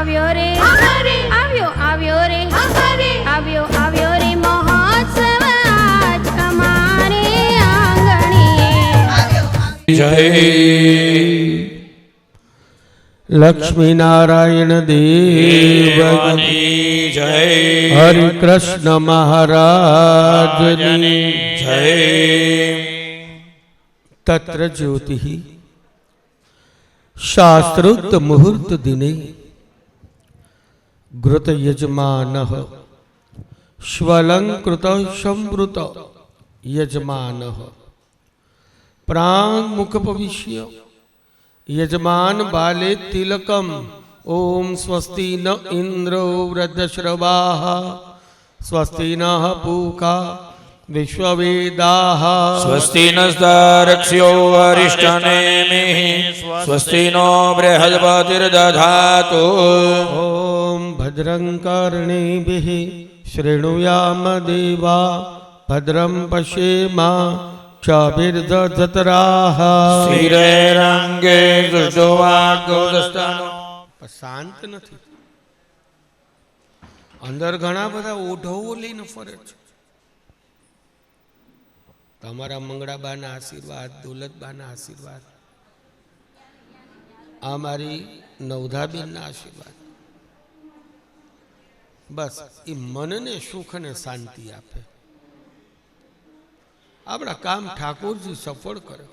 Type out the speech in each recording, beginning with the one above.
આવ્યો રે આવ્યો આવ્યો રે આવ્યો આવ્યો રે મહોત્સવ આજ અમારે આંગણે જય લક્ષ્મી નારાયણ દેવની જય હરિ કૃષ્ણ મહારાજની જય તત્ર જ્યોતિ શાસ્ત્રોક્ત મુહૂર્ત દિને ઘૃત યજમાન શ્વલંકૃત સંવૃત યજમાન પ્રાંગ મુખ ભવિષ્ય યજમાન બાલે તિલકમ ઓમ સ્વસ્તિ ન ઇન્દ્રો વૃદ્ધશ્રવાઃ સ્વસ્તિ નઃ પૂષા વિશ્વવેદાઃ સ્વસ્તિ નસ્તારક્ષ્યો અરિષ્ટનેમિઃ સ્વસ્તિ નો બૃહસ્પતિર્દધાતુ ઓમ ભદ્રં કર્ણેભિઃ શૃણુયામ દેવા ભદ્રં પશ્યેમા ચાભિર્જતરાઃ શ્રીરંગે દુષ્ટવાગોદસ્તાનો શાંત નથી. અંદર ઘણા બધા ઓઢવો લઈને ફરે છે. તમારા મંગળાબાના આશીર્વાદ, દોલતબાના આશીર્વાદ, આ મારી નવધાબેનના આશીર્વાદ, બસ એ મનને સુખ અને શાંતિ આપે. આપણા કામ ઠાકોરજી સફળ કરે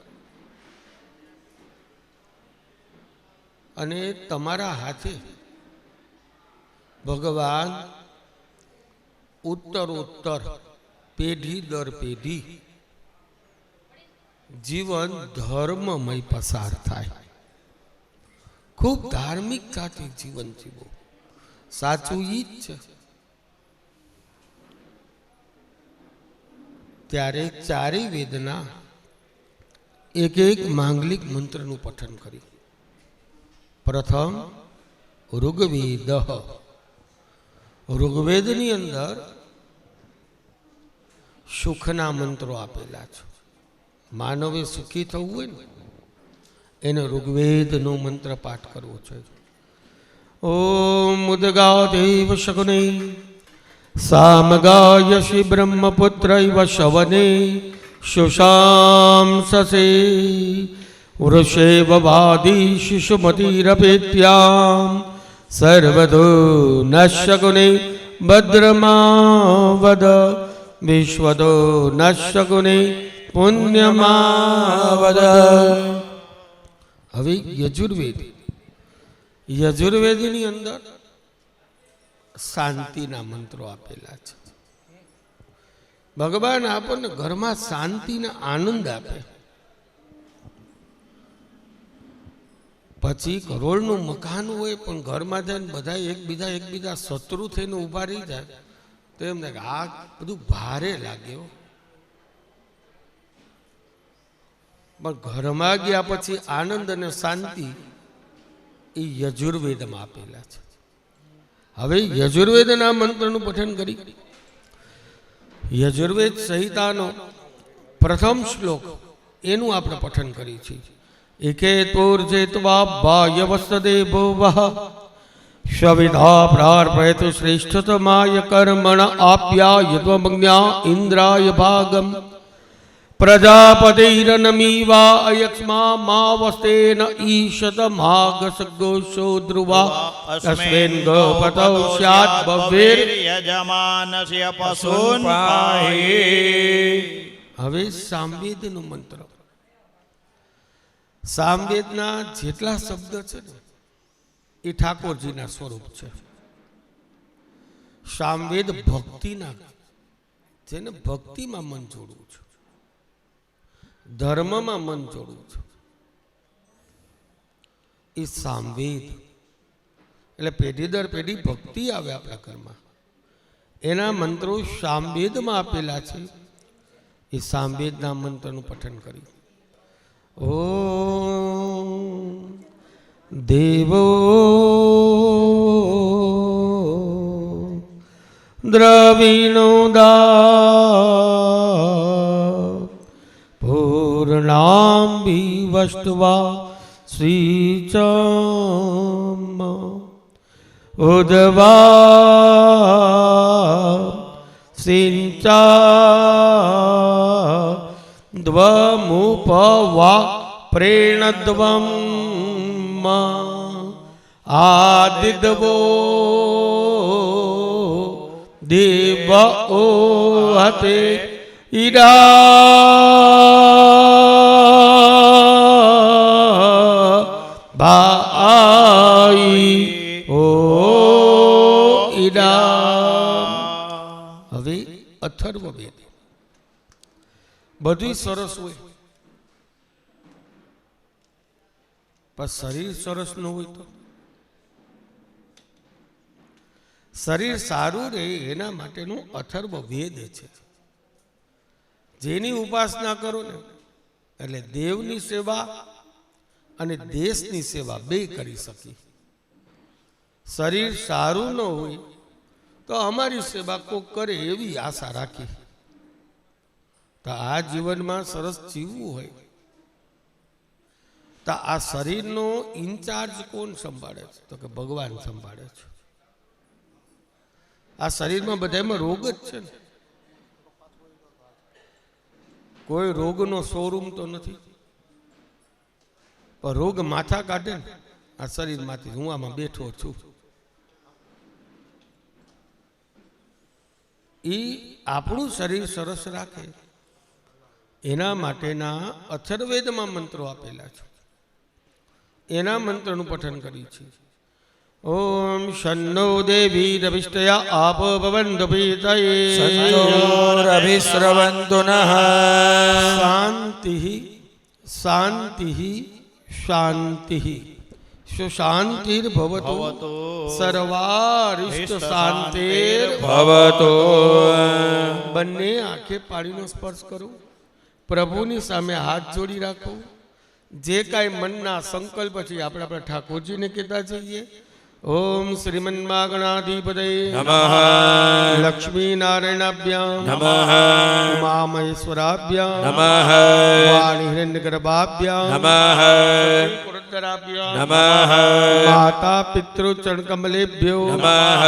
અને તમારા હાથે ભગવાન ઉત્તરોત્તર પેઢી દર પેઢી જીવન ધર્મમય પસાર થાય. ખૂબ ધાર્મિકતાથી જીવન જીવો. સાચું ઈ જ છે. ત્યારે ચારેય વેદના એક એક માંગલિક મંત્રનું પઠન કર્યું. પ્રથમ ઋગ્વેદ. ઋગ્વેદની અંદર સુખના મંત્રો આપેલા છે. માનવે સુખી થવું હોય ને એને ઋગ્વેદનો મંત્ર પાઠ કરવો છે. ઓમ ઉદગાદેવ શકુને સામગાયશી બ્રહ્મપુત્રૈવ શવને શુશાંસસે વૃષેવ વાદી શિશુમતિરપેત્યામ સર્વદો નશ્યગુણે ભદ્રમાવદ વિશ્વદો નશ્યગુણે પુણ્યમાવદ. હવે યજુર્વેદ. યજુર્વેદની અંદર શાંતિના મંત્રો આપેલા છે. ભગવાન આપણને ઘરમાં શાંતિને આનંદ આપે. પછી કરોડનું મકાન હોય પણ ઘરમાં જઈને બધા એકબીજા શત્રુ થઈને ઉભા રહી જાય તો એમને આ બધું ભારે લાગ્યો. પણ ઘરમાં ગયા પછી આનંદ અને શાંતિ એ યજુર્વેદમાં આપેલા છે. હવે યજુર્વેદના મંત્રનું પઠન કરી યજુર્વેદ સંહિતાનો પ્રથમ શ્લોક એનું આપણે પઠન કરીએ છીએ. એકેતોર્જેત્વા બાયવસ્તદેવો વહ સ્વવિધા પ્રાર્પયતુ શ્રેષ્ઠતમાય કર્મણ આપ્યાયત્વમજ્ઞા ઇન્દ્રાય ભાગમ પ્રજાપતિરનમીવા અયક્ષ્મા માવસ્તેન ઈશત માગસગોષો ધ્રુવા અસ્મેન ગોપતૌ સ્યાત ભવેર યજમાનસ્ય પશુન પાહી. હવે સામવેદનો મંત્ર. સામવેદના જેટલા શબ્દ છે ને એ ઠાકોરજીના સ્વરૂપ છે. સામવેદ ભક્તિના, જેને ભક્તિમાં મન જોડવું છે, ધર્મમાં મન જોડવું છે, એ સામવેદ. એટલે પેઢી દર પેઢી ભક્તિ આવે આપણા ઘરમાં. એના મંત્રો સામવેદમાં આપેલા છે. એ સામવેદના મંત્રનું પઠન કર્યું. ઓમ દેવો દ્રવિણો દા પૂર્ણામ વિવસ્ત્વા શ્રીચમ ઉદ્વા સિંચા દ્વમુપવા પ્રેણદ્વમ આદિદવો દેવ ઓહતે ઈરા ભાઈ ઓ ઈરા. હવે અથર્વવેદ બધું સરસ હોય પણ શરીર સરસ ન હોય તો શરીર સારું રહે એના માટેનું અથર્વવેદ છે. જેની ઉપાસના કરો ને એટલે દેવની સેવા અને દેશની સેવા બે કરી શકી. શરીર સારું ન હોય તો અમારી સેવા કોક કરે એવી આશા રાખી. તો આ જીવનમાં સરસ જીવવું હોય તો આ શરીરનો ઇન્ચાર્જ કોણ સંભાળે છે? તો કે ભગવાન સંભાળે છે. આ શરીરમાં બધામાં રોગ જ છે ને. કોઈ રોગનો શોરૂમ તો નથી, પણ રોગ માથા કાઢે ને આ શરીરમાંથી. હું આમાં બેઠો છું, એ આપણું શરીર સરસ રાખે એના માટેના અથર્વવેદમાં મંત્રો આપેલા છે. એના મંત્રનું પઠન કર્યું છે. ઓમ શન્નો દેવી રવિષ્ટયા આપ ભવન્તુ પીતયે સંયોરભિસ્રવન્તુ નઃ શાંતિ શાંતિ શાંતિ સુશાંતિર્ભવતુ સર્વારિષ્ટ શાંતિર ભવતો. બંને આંખે પાડીનો સ્પર્શ કરો, પ્રભુની સામે હાથ જોડી રાખો. જે કાંઈ મનના સંકલ્પ છે આપણે આપણા ઠાકોરજીને કહેતા જઈએ. ઓમ શ્રીમન્માગણાધિપતય નમઃ લક્ષ્મી નારાયણાભ્યામ નમઃ ઉમામહેશ્વરાભ્યામ નમઃ વાણી હિરણ્યગર્ભાભ્યામ નમઃ પુરંદરાભ્યામ નમઃ માતા પિતૃ ચરણકમલેભ્યો નમઃ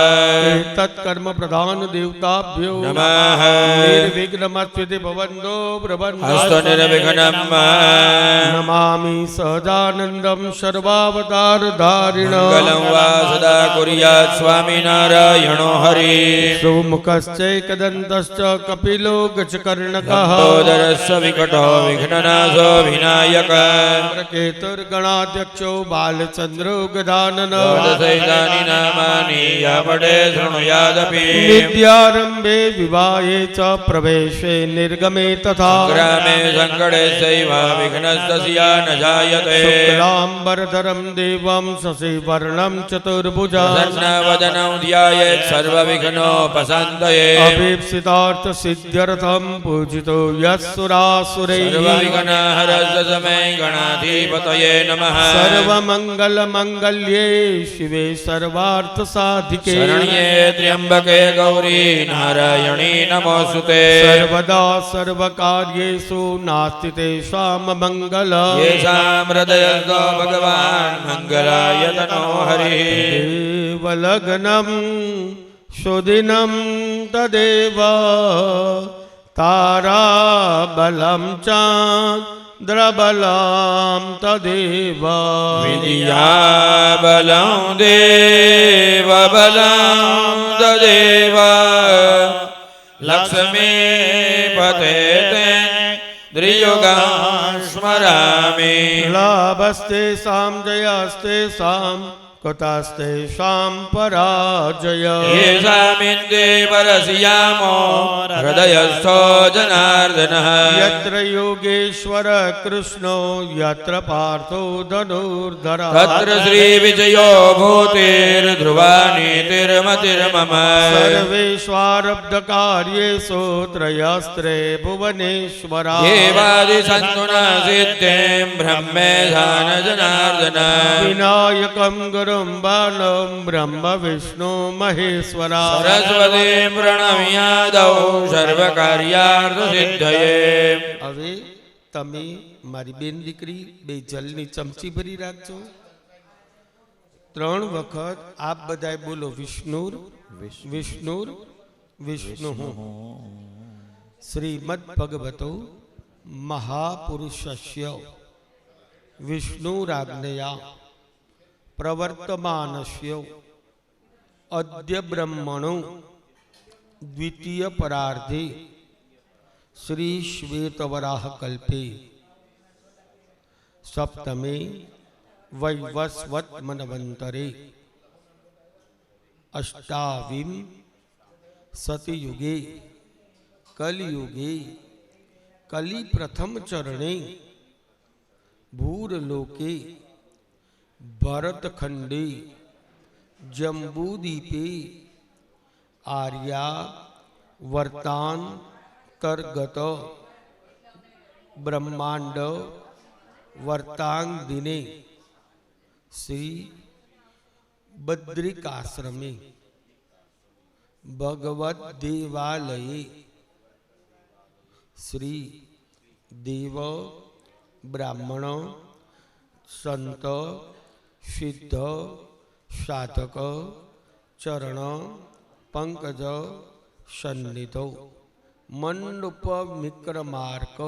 તત્ કર્મ પ્રધાન દેવતાભ્યો નમઃ નિર્વિઘ્નમસ્તુતે ભવન્તો પ્રબંધો હસ્તો નિર્વિઘ્નમ નમામિ સહજાનંદમ સર્વાવતાર ધારિણ મંગલં વા સદા કુર્યાત સ્વામિનારાયણો હરિ. સુમુખશ્ચૈકદંતશ્ચ કપિલો ગજકર્ણકઃ લંબોદરસ્ય વિકટો વિઘ્નનાશો વિનાયક કેતુર્ગણાધ્યક્ષો બાલચંદ્રો ગદાનન સૈતાની નામાની યાપડે શૃણુયાદપી વિદ્યારંભે વિવાહે ચ પ્રવેશે નિર્ગમે તથા ગ્રામે સંકળે સૈવ વિઘ્નસ્તસ્યા ન જાયતે. શુક્લાંબરધરમ દેવમ શશિવર્ણમ ચતુર્ભુજા પ્રસન્નવદनं ધ્યાયેत् સર્વવિઘ્નોપશાन्तये. અભીપ્સિતાર્થ સિદ્ધ્યર્થમ પૂજિતો યસ્સુરાસુરૈઃ સર્વવિઘ્નહરસ્ય સમે ગણાધિપતયે નમઃ. સર્વમંગલ મંગલ્યે શિવે સર્વાર્થ સાધિકે શરણ્યે ત્ર્યંબકે ગૌરી નારાયણી નમોસ્તુતે. સર્વદા સર્વકાર્યેષુ નાસ્તિ તેષાં મંગલ યેષાં હૃદયસ્થો ભગવાન મંગલાય તનો હરિ. દેવલગ્નમ સુદિનમ તદેવ તારાબલમ ચાંદ્રબલમ તદેવ વિદ્યાબलं દેવબलं તદેવ લક્ષ્મીપતે ત્રિયુગાં સ્મરામિ. લાભસ્તે સામ જયાસ્તેષાં કૃતાસ્તેષાં પરાજય યેષામિન્દે પરસ્યામો હૃદયસ્થો જનાર્દનઃ. યત્ર યોગેશ્વર કૃષ્ણો યત્ર પાર્થો ધનુર્ધરઃ તત્ર શ્રી વિજયો ભૂતિર્ધ્રુવા નીતિર્મતિર્મમ. સર્વેષ્વારબ્ધ કાર્યેષુ ત્રયસ્ત્રે ભુવનેશ્વરા દેવાદિસन्तु ન સિદ્ધિં બ્રહ્મેશાન જનાર્દન. વિનાયકમ ગુરુમ બાલમ બ્રહ્મ વિષ્ણુ મહેશ્વરા સરસ્વતી પ્રણમ્યાદૌ સર્વકાર્યાર્થસિદ્ધયે. હવે તમે મારી બેન દીકરી બે જલની ચમચી ભરી રાખજો. 3 વખત આપ બધાય બોલો વિષ્ણુર વિષ્ણુર વિષ્ણુ. શ્રીમદ ભગવતો મહાપુરુષસ્ય વિષ્ણુરાજ્ઞયા પ્રવર્તમાનસ્ય અદ્ય બ્રહ્મણો દ્વિતીય પરાર્ધે શ્રી શ્વેતવરાહ કલ્પે સપ્તમે વૈવસ્વત મનવંતરે અષ્ટાવિમ સતયુગે કલિયુગે કલિ પ્રથમ ચરણે ભૂરલોકે ભરતખંડે જંબૂદીપે આર્યા વર્તાંતર્ગત બ્રહ્માંડ વર્તાંગ દિને શ્રી બદ્રિકાશ્રમે ભગવત દેવાલયે શ્રી દેવ બ્રાહ્મણ સંત સિદ્ધ સાધક ચરણ પંકજ સન્નિધો મંડપ વિક્રમાર્ક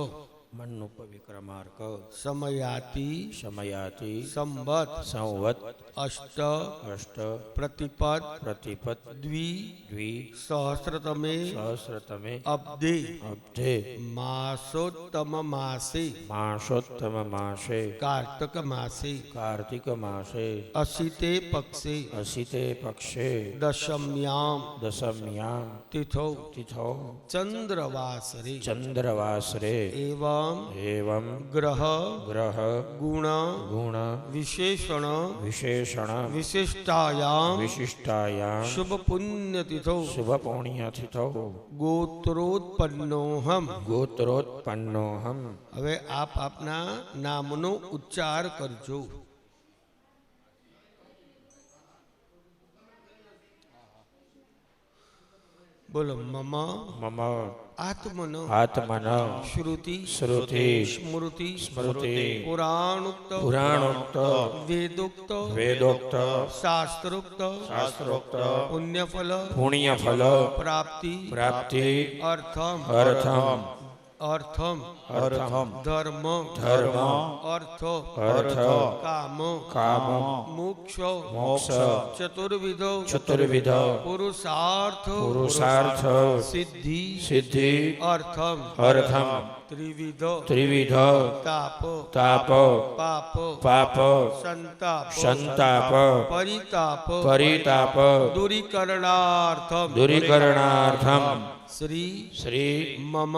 મન્નુપ વિક્રમાર્ક સમયાતિ સમયાતિ સંવત સંવત અષ્ટ અષ્ટ પ્રતિપદ પ્રતિપદ દ્વિ દ્વિ સહસ્રતમે સહસ્રતમે અબ્ધે અબ્ધે માસોત્તમ માસે માસોત્તમ માસે કાર્તક માસે કાર્તિક માસે અસિતે પક્ષે અસિતે પક્ષે દશમ્યામ દશમ્યામ તિથો તિથો ચંદ્રવાસરે ચંદ્રવાસરે એવં એવં ગ્રહ ગ્રહ ગુણ ગુણ વિશેષણ વિશેષણ વિશિષ્ટાયામ વિશિષ્ટાયામ શુભ પુણ્ય તિથો શુભ પુણ્યતિથો ગોત્રોત્પન્નોહમ. ગોત્રોત્પન્નોહમ. હવે આપ આપના નામનો ઉચ્ચાર કરજો. બોલો મમ મમ આત્મન આત્મન શ્રુતિ શ્રુતિ સ્મૃતિ સ્મૃતિ પુરાણોક્ત પુરાણોક્ત વેદોક્ત વેદોક્ત શાસ્ત્રોક્ત શાસ્ત્રોક્ત પુણ્યફલ પુણ્યફલ પ્રાપ્તિ પ્રાપ્તિ અર્થમ અર્થમ અર્થમ અર્થમ ધર્મ ધર્મ અર્થ અર્થ કામ કામ મોક્ષ મોક્ષ ચતુર્વિધ ચતુર્વિધ પુરુષાર્થ પુરુષાર્થ સિદ્ધિ સિદ્ધિ અર્થમ અર્થમ ત્રિવિધ ત્રિવિધ તાપ તાપ પાપ પાપ સંતાપ સંતાપ પરિતાપ પરિતાપ દૂરીકરણાર્થમ દૂરીકરણાર્થમ શ્રી શ્રી મમ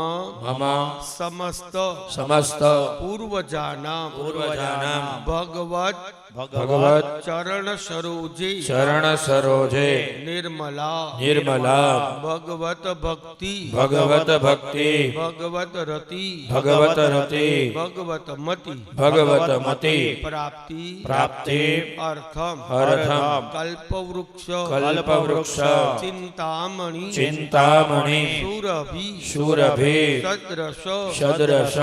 મમ સમસ્ત સમસ્ત પૂર્વજાનામ પૂર્વજાનામ ભગવત ભગવત ચરણ સરોજે ચરણ સરોજે નિર્મલા નિર્મલા ભગવત ભક્તિ ભગવત ભક્તિ ભગવત રતિ ભગવત રતિ ભગવત મતિ ભગવત મતિ પ્રાપ્તિ પ્રાપ્તિ અર્થમ અર્થમ કલ્પવૃક્ષ કલ્પવૃક્ષ ચિંતામણી ચિંતામણી સુરભિ સુરભિ સદ્રશ સદૃશ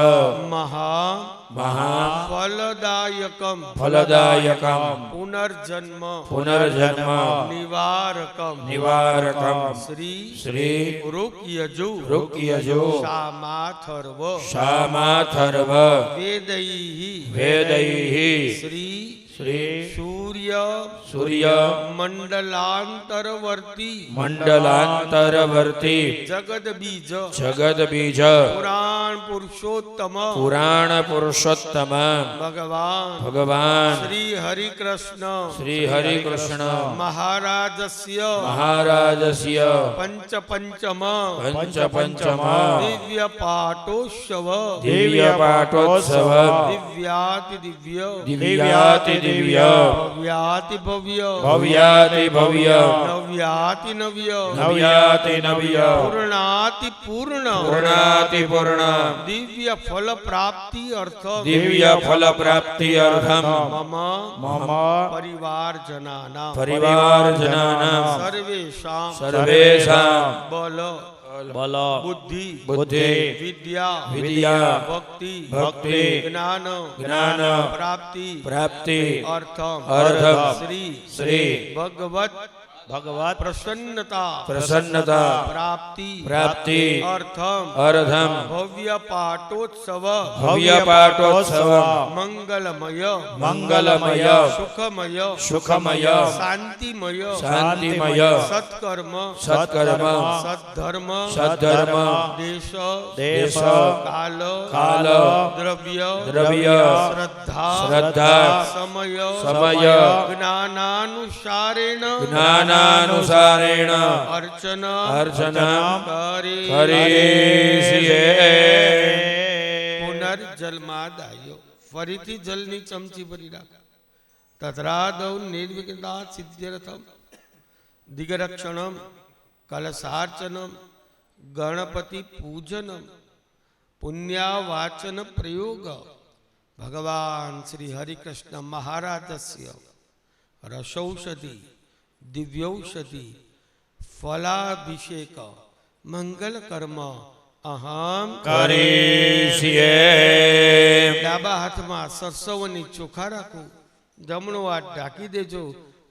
મહા મહા ફલદાયકમ ફલદાયકમ પુનર્જન્મ પુનર્જન્મ નિવારકમ નિવારકમ શ્રી શ્રી રુક્યજુ રુક્યજુ શામાથર્વ શામાથર્વ વેદૈઃ વેદૈઃ શ્રી શ્રી સૂર્ય સૂર્ય મંડલાંતરવર્તી મંડલાંતરવર્તી જગદ બીજ જગદ બીજ પુરાણ પુરુષોત્તમ પુરાણ પુરુષોત્તમ ભગવાન ભગવાન શ્રી હરિકૃષ્ણ શ્રી હરિકૃષ્ણ મહારાજસ્ય મહારાજસ્ય પંચપંચમ પંચપંચમ દિવ્ય પાટોત્સવ દિવ્ય પાટોત્સવ દિવ્યાતિ દિવ્ય દિવ્યાતિ દિવ્ય ભવ્યાતિ ભવ્ય ભવ્યાતિ ભવ્ય નવ્યાતિ નવ્ય નવ્યાતિ નવ્ય પૂર્ણાતિ પૂર્ણ પૂર્ણાતિ પૂર્ણ દિવ્ય ફલ પ્રાપ્તિ અર્થ દિવ્ય ફલ પ્રાપ્તિ અર્થમ મમ મમ પરિવાર જનાના પરિવાર જનાનામ સર્વેષાં સર્વેષાં બલ બલ બુદ્ધિ બુદ્ધિ વિદ્યા વિદ્યા ભક્તિ ભક્તિ જ્ઞાન જ્ઞાન પ્રાપ્તિ પ્રાપ્તિ અર્થમ અર્થમ શ્રી શ્રી ભગવત ભગવત પ્રસન્નતા પ્રસન્નતા પ્રાપ્તિ પ્રાપ્તિ અર્થમ અર્થમ ભવ્ય પાટોત્સવ ભવ્ય પાટોત્સવ મંગલમય મંગલમય સુખમય સુખમય શાંતિમય શાંતિમય સત્કર્મ સત્કર્મ સદ્ધર્મ સદ્ધર્મ દેશ દેશ કાલ કાલ દ્રવ્ય દ્રવ્ય શ્રદ્ધા શ્રદ્ધા સમય સમય જ્ઞાનાનુસારેણ જ્ઞાનાનુસારેણ અર્ચન અર્ચનમ કરી કરીએ પુનર્જન્માદાયો ફરીથી જલની ચમચી ભરી રાખ તદ્રાદૌ નિર્વિઘ્ના સિદ્ધ્યર્થમ દિગરક્ષણમ કલશાર્ચનમ ગણપતિ પૂજનમ પુણ્યાવાચન પ્રયોગ ભગવાન શ્રી હરિકૃષ્ણ મહારાજસ્ય રસૌષધિ દિવ્યૌષધિ ફલાભિષેક મંગલ કર્મ અહમ કરીએ ડાબા હાથમાં સરસવની ચોખા રાખો જમણો હાથ ઢાંકી દેજો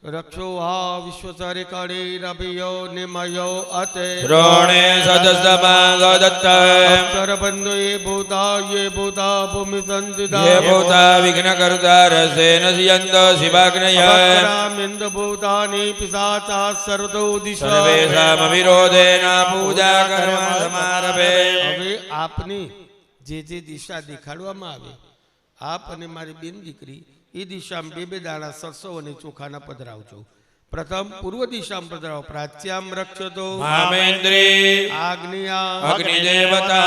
રક્ષો આ વિશ્વચારે કાળે રભિયો નિમયો અતે દ્રોણે સદસ્તમાગદત્ત અક્ષરબંધો એ ભૂતા ભૂમિ સંતિદા ये भूता विघ्नकर्ता रसेन सियन्त शिवाग्नय અક્ષરામિન્દ ભૂતાની પિશાચા સર્વતો દિશા सर्वेषामविरोधेन पूजा कर्म समारभे હવે આપની જે દિશા દેખાડવામાં આવે આપ અને મારી બેન દીકરી એ દિશામાં બે દાણા સરસો અને ચોખાના પધરાવજો પ્રથમ પૂર્વ દિશામાં પધરાવો પ્રાચ્યામ રક્ષતો मामेन्द्री આગ્નેયા अग्निदेवता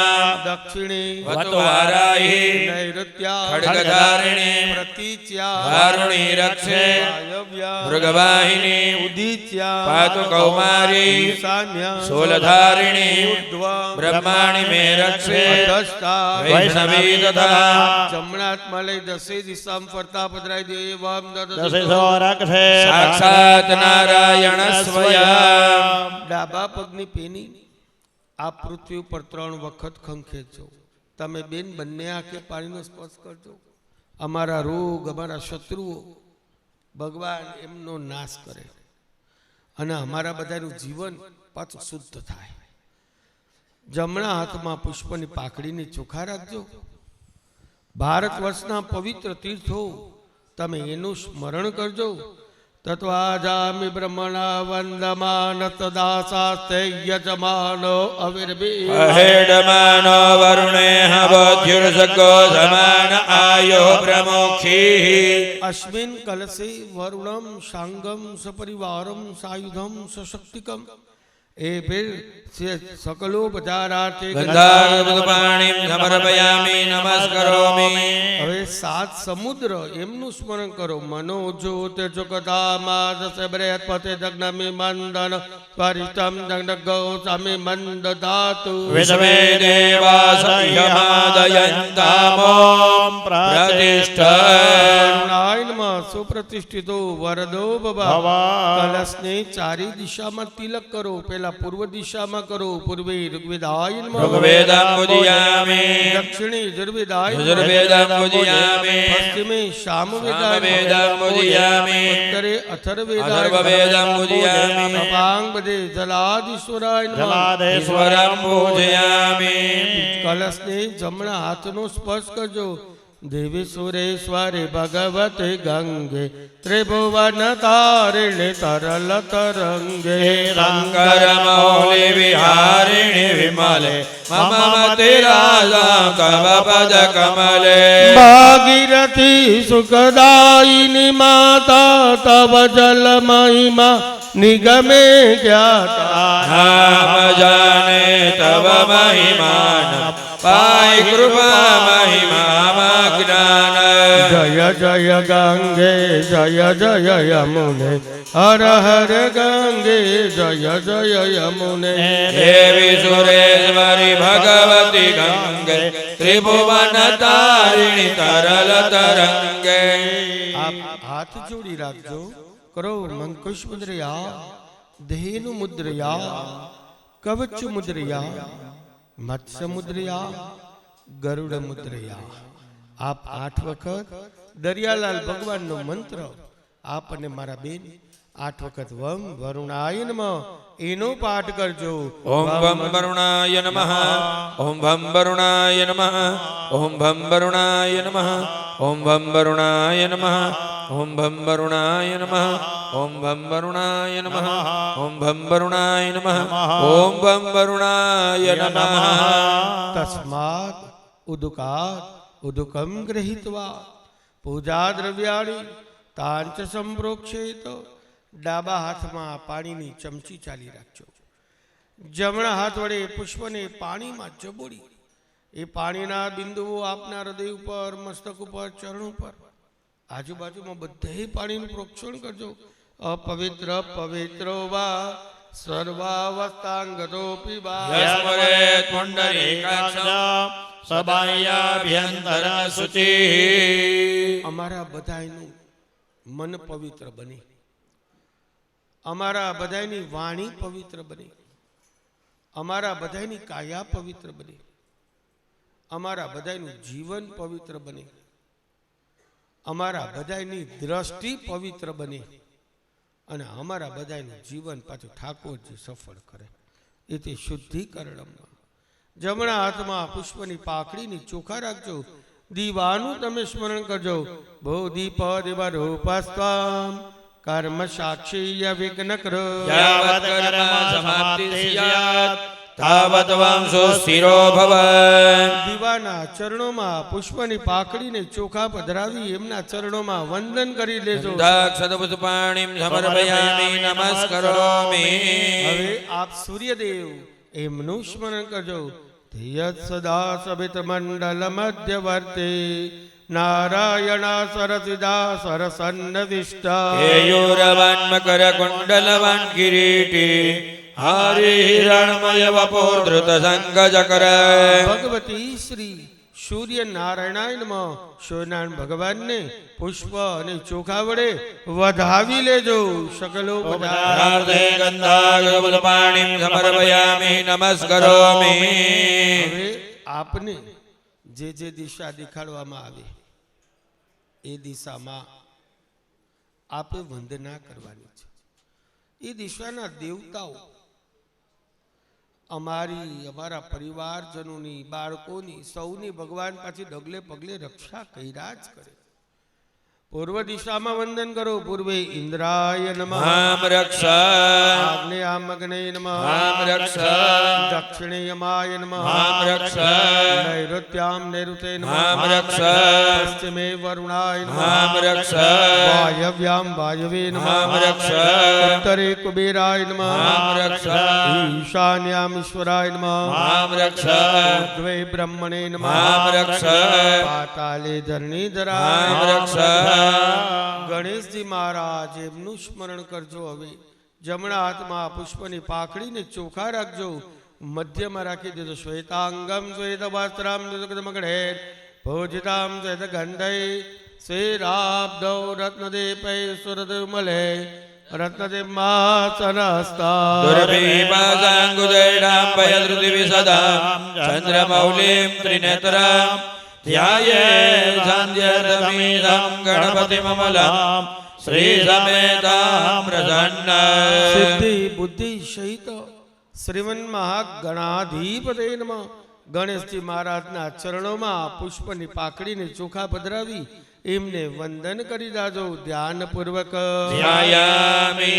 દક્ષિણે वत्वाराहि નૈઋત્યા खड्गधारिणी પ્રતિચ્યા वारुणी रक्षे વાયવ્યા मृगवाहिनी ઉદિચ્યા पातु कौमारी ઈશાન્યા शूलधारिणी ઉદ્ધ્વા ब्रह्माणि मे रक्षे અધસ્તા वैष्णवी तथा જમણા હાથમાં લઈ દસે દિશામાં ફરતા પધરાઈ દેવામ દસે રક્ષે साक्षात् नारायण स्वयं ડાબા પગની પેની આ પૃથ્વી ઉપર 3 વખત ખંખેરજો તમે બેન બંને આંખે પાણીનો સ્પર્શ કરજો અમારા રોગ અમારા શત્રુઓ ભગવાન એમનો નાશ કરે અને અમારા બધાનું જીવન પાછું શુદ્ધ થાય જમણા હાથમાં પુષ્પની પાકડીની ચોખા રાખજો ભારત વર્ષના પવિત્ર તીર્થો તમે એનું સ્મરણ કરજો તત્વાજામિ બ્રહ્મણા વંદમાન તદાસાસ્તે યજમાનો અવિર્ભિ अहेडमानो वरुणेह बोध्युर्सगो समान आयो प्रमुखी અસ્મિન કલશે વરુણમ સાંગમ સપરિવારમ સાયુધમ સશક્તિકમ એ ફિર સકલો પધારાર્થે गन्धार्घ्यपाणिं समर्पयामि नमस्करोमि હવે 7 સમુદ્ર એમનું સ્મરણ કરો મનોજોત જગતામાદ સબ્રેત પતે જગ્નમિ મંદન પરિષ્ટમ જગનગો સમિ મંદ ધાતુ विश्वे देवा संयमादयन्तामो प्रतिष्ठन् નારાયણમાં સુપ્રતિષ્ઠિતો વરદો ભવ કલશને ચારી દિશામાં તિલક કરો પેલા પૂર્વ દિશામાં કરો પૂર્વે ઋગ્વેદાયનમાં ऋग्वेदं पूजयामि દક્ષિણે યજુર્વેદાય यजुर्वेदं पूजयामि પશ્ચિમે सामवेदं पूजयामि ઉત્તરે અથર્વેદાય अथर्ववेदं पूजयामि અપાંગ બધે જલાદીશ્વરાય ईश्वरं पूजयामि કલશને જમણા હાથનો સ્પર્શ કરજો દેવી સુરેશ્વરે ભગવતે ગંગે ત્રિભુવન તારિણે તરલ તરંગે शङ्करमौलि विहारिणि विमले मम मतिराजा तव पद कमले ભાગીરથી સુખદાયિની માતા તવ જલ મહિમા નિગમે જ્ઞાતા नाम जाने तव महिमान पाय कृपा महिमा ज्ञान જય જય ગંગે જય જય યમુને હર હર ગંગે જય જય યમુને देवी सुरेश्वरी भगवती गंगे त्रिभुवन तारिणी तरल तरंगे આપ હાથ જોડી રાખજો કરો મંકુશ મુદ્રયા દેહનું મુદ્રયા કવચ મુદ્રયા, મત્સ્ય મુદ્રયા, ગરુડ મુદ્રયા. આપ 8 વખત દરિયાલાલ ભગવાનનો મંત્ર આપ અને મારા બેન 8 વખત વમ વરુણાય નમઃ એનો પાઠ કરજો. ઓમ વમ વરુણાય નમઃ. ઓમ વમ વરુણાય નમઃ. ઓમ વમ વરુણાય નમઃ. ઓમ વમ વરુણાય નમઃ. ઓમ વમ વરુણાય નમઃ. ઓમ વમ વરુણાય નમઃ. ઓમ વમ વરુણાય નમઃ. ઓમ વમ વરુણાય નમઃ. તસ્માત ઉદુકાત ઉદુકમ ગૃહીત્વા પૂજા દ્રવ્યાણી તાંચ સંપ્રોક્ષેત. ડાબા હાથમાં પાણીની ચમચી ચાલી રાખજો. જમણા હાથ વડે પુષ્પને પાણીમાં ચબોડી એ પાણીના બિંદુઓ આપના હૃદય ઉપર, મસ્તક ઉપર, ચરણ ઉપર, આજુબાજુમાં બધે પાણીનું પ્રોક્ષણ કરજો. અપવિત્ર પવિત્ર વા સર્વાવસ્થાંગતો પીવા યસ્મરેત પુંડરીકાક્ષ સબાહ્યાભ્યંતર શુચિ. અમારા બધાયનું મન પવિત્ર બને, અમારા બધાયની વાણી પવિત્ર બને, અમારા બધાયની કાયા પવિત્ર બને, અમારા બધાયનું જીવન પવિત્ર બને, અમારા બધાયની દ્રષ્ટિ પવિત્ર બને અને અમારા બધાયનું જીવન પાછું ઠાકોરજી સફળ કરે. એથી શુદ્ધિકરણમાં જમણા હાથમાં પુષ્પની પાકડીની ચોખા રાખજો. દીવાનું તમે સ્મરણ કરજો. બોધિપ દેવરૂપસ્ત્વમ કર્મ સાક્ષી વિઘ્નકર. યાવત કર્મ સમાપ્તિ સ્યાત તાવત વંશો સ્થિરો ભવ. દીવાના ચરણોમાં પુષ્પની પાકડીને ચોખા પધરાવી એમના ચરણોમાં વંદન કરી લેજો. દક્ષદપુષ્પાણીમ સમર્પયામિ નમસ્કરોમિ. હવે આપ સૂર્યદેવ એમનું સ્મરણ કરજો. ધિયત સદા સવિત મંડલ મધ્યવર્તે નારાયણા સરસિદા સરસન્નવિષ્ટા. કેયુરવાન મકર કુંડલવાન કિરીટી હારી હિરણમય વપો ધૃત સંગ ચક્ર. ભગવતી શ્રી સૂર્ય નારાયણાય નમઃ. સૂર્યનારાયણ ભગવાનને પુષ્પ અને ચોખા વડે વધાવી લેજો. સકલો પદાર્થે ગંધાગુલપાણીમ સમર્પયામિ નમસ્કરોમિ. હવે આપને જે જે દિશા દેખાડવામાં આવે એ દિશામાં આપે વંદના કરવાની છે. એ દિશાના દેવતાઓ અમારા પરિવારજનોની, બાળકોની, સૌની ભગવાન પાછી ડગલે પગલે રક્ષા કર્યા જ કરે. પૂર્વ દિશામાં વંદન કરો. પૂર્વે ઇન્દ્રાય નમઃ. હામ રક્ષા. આગ્નેયામગ્ને નમઃ. હામ રક્ષા. દક્ષિણે યમાય નમઃ. હામ રક્ષા. નૈઋત્યામ નૈઋતે નમઃ. હામ રક્ષા. પશ્ચિમે વરુણાય નમઃ. હામ રક્ષા. વાયવ્યામ વાયવે નમઃ. હામ રક્ષા. ઉત્તરે કુબેરાય નમઃ. હામ રક્ષા. ઈશાન્યામ ઈશ્વરાય નમઃ. હામ રક્ષા. ઉર્ધ્વે બ્રહ્મણે નમઃ. હામ રક્ષા. પાતાલે ધરણીધરા. હામ રક્ષા. ગણેશજી મહારાજ એમનું સ્મરણ કરજો. હવે જમણા હાથમાં પુષ્પની પાકડીને ચોખા રાખજો. મધ્યમાં રાખી દેજો. શ્વેતાંગમ શ્વેત વસ્ત્રામ મગડે ભોજિતામ શ્વેત ગંધૈ શ્રીરાબ્દૌ રત્નદીપૈ સુરદમલે રત્નદીમાસનસ્તા. દુર્ભીપાસાંગુદૈડામ ભયધૃતિ વિસદા ચંદ્રમૌલિમ ત્રિનેત્રામ ધ્યાયે સાંધ્યરમીધમ ગણપતિમમલમ શ્રી સમેતામ પ્રસન્ન. સિદ્ધિ બુદ્ધિ સહિત શ્રીમન મહાગણાધિપતે નમઃ. ગણેશજી મહારાજના ચરણોમાં પુષ્પની પાકડીને ચોખા પધરાવી એમને વંદન કરી દાજો. ધ્યાનપૂર્વક ધ્યાયામિ.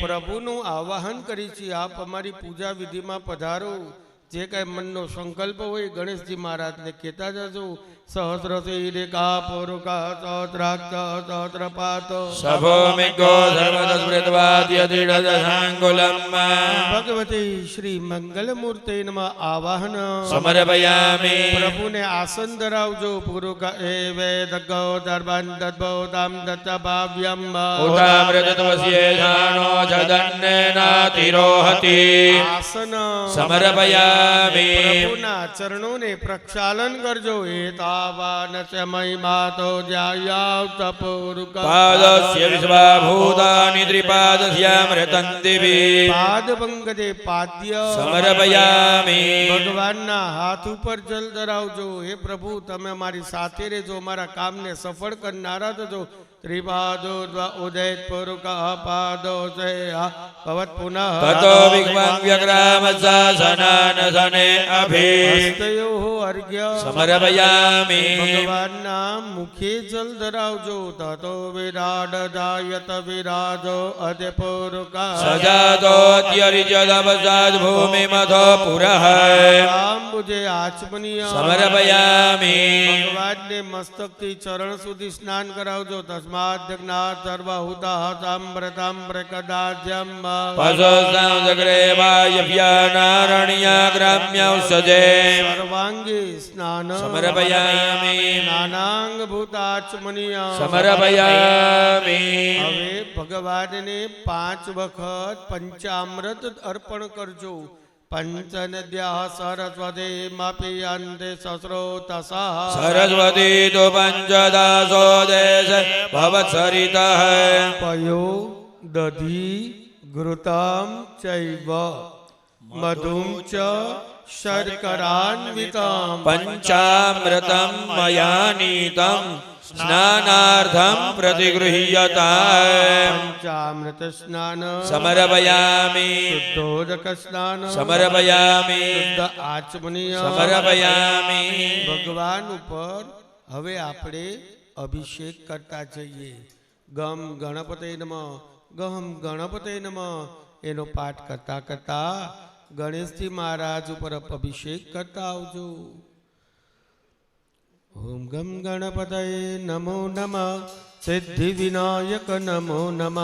પ્રભુનું આવાહન કરી છે. આપ અમારી પૂજા વિધિમાં પધારો. જે કાંઈ મનનો સંકલ્પ હોય ગણેશજી મહારાજને કહેતા જજો. સહસ્ર શિરેકા પૂરુકા સહસ્રાક્ષ સહસ્રપાત સભોમિકો સર્વદસ્મૃતવાદ્યધિડદશાંગુલમ ભગવતી શ્રી મંગલમૂર્તે નમઃ. આવાહન સમર્પયામિ. પ્રભુને આસન ધરાવજો. પૂરુકા એ વેદગો દર્ભન દદ્ભોતામ દત્તભાવ્યમ ઉતામૃતવસ્યેષાણો જદન્નેનાતિરોહતિ. આસન સમર્પયામિ. પ્રભુના ચરણોને પ્રક્ષાલન કરજો. એતા पावानस्य महिमातो ज्यायावतपूरुक पादस्य विश्वाभूतानि त्रिपादस्यामृतं दिवि पाद पंकजे पाद्य समर्पयामि ભગવાનના હાથ ઉપર જલ ધરાવજો. હે પ્રભુ, તમે મારી સાથે રહેજો, મારા કામને સફળ કરનારા થજો. ત્રિપાદો ઉદય પૂર્વક પાદો ભવત પુનઃ તતો વિગ્વં વ્યગ્રામશાસનાન સને અભિ હસ્તયો અર્ઘ્ય સમર્પયામિ ભગવાનના મુખે જલ ધરાવજો. તતો વિરાડ જાયત વિરાજો અધ્ય પૂર્વક સજાતોત્યરિચદવસાદ ભૂમિમથો પુરઃ આંબુજે આચમનીય સમર્પયામિ ભગવાનને મસ્તકથી ચરણ સુધી સ્નાન કરાવજો. તસ્માદ જ્ઞાત સર્વહુતઃ સામ્પ્રતામ્પ્રકદાજ્યમ પશુસંગ્રેવાયવ્યાનારણ્ય ગ્રામ્યૌષધે સર્વાંગે સ્નાન સમર્પયામિ સ્નાનાંગ ભૂતાચમનીય સમર્પયામિ હવે ભગવાનને 5 વખત પંચામૃત અર્પણ કરજો. પંચનદ્યા સરસ્વતી માપિયંતે સસ્રોતસઃ સરસ્વતી તો પંચદાસો દેશ ભવત્સરિતઃ પયો દધી ઘૃતમ ચૈવ મધું ચ શર્કરાન્વિતમ પંચામૃતમ મયા નીતમ સ્નાનાર્થમ પ્રતિગૃહ્યતા પંચામૃત સ્નાન સમર્પયામિ શુદ્ધોદક સ્નાન સમર્પયામિ શુદ્ધ આચમનીય સમર્પયામિ ભગવાન ઉપર હવે આપણે અભિષેક કરતા જઈએ. ગમ ગણપતે નમઃ, ગહમ ગણપતે નમઃ એનો પાઠ કરતા કરતા ગણેશજી મહારાજ ઉપર અભિષેક કરતા આવજો. ઓમ ગમ ગણપતયે નમો નમઃ, સિદ્ધિ વિનાયક નમો નમઃ,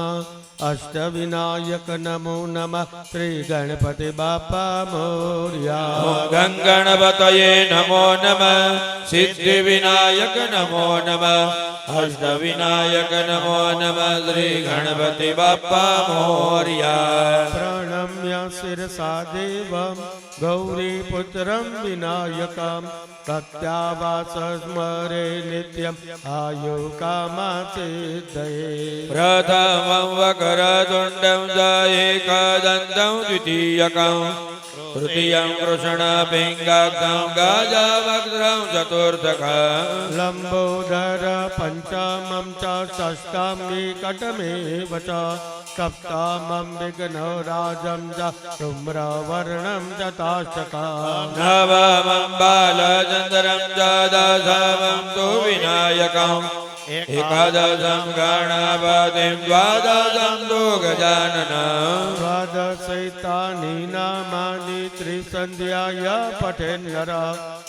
અષ્ટ વિનાયક નમો નમઃ, શ્રી ગણપતિ બાપા મોર્યા. ઓમ ગં ગણપતયે નમો નમઃ, સિદ્ધિ વિનાયક નમો નમઃ, અષ્ટ વિનાયક નમો નમઃ, શ્રી ગણપતિ બાપ્પા મોર્યા. પ્રણમ્ય શિરસા દેવમ ગૌરી પુત્રમ વિનાયકમ ભક્ત્યાવાસ સ્મરે નિત્યમ આયુ કામા સિદ્ધયે. પ્રથમં વકરતુંડં ચ એકદંतं દ્વિતીયકં તૃતીયં કૃષ્ણપિંગાક્ષં ગજવક્त्रं ચતુર્થકં લંબોદર પંચમમ ચ ષષ્ઠમ નિકટમેવ ચ સપ્તમમ વિઘ્નરાજમ ચ શુભ્રવર્ણમ ચ તાષ્ટકમ નવમં બાલચંદ્રં ચ દશમં તુ વિનાયકં એકાદશં ગણપતિં દ્વાદશં તુ ગજાનનં. દ્વાદશૈતાની નામાની ત્રિસંધ્યાય પઠેન્નર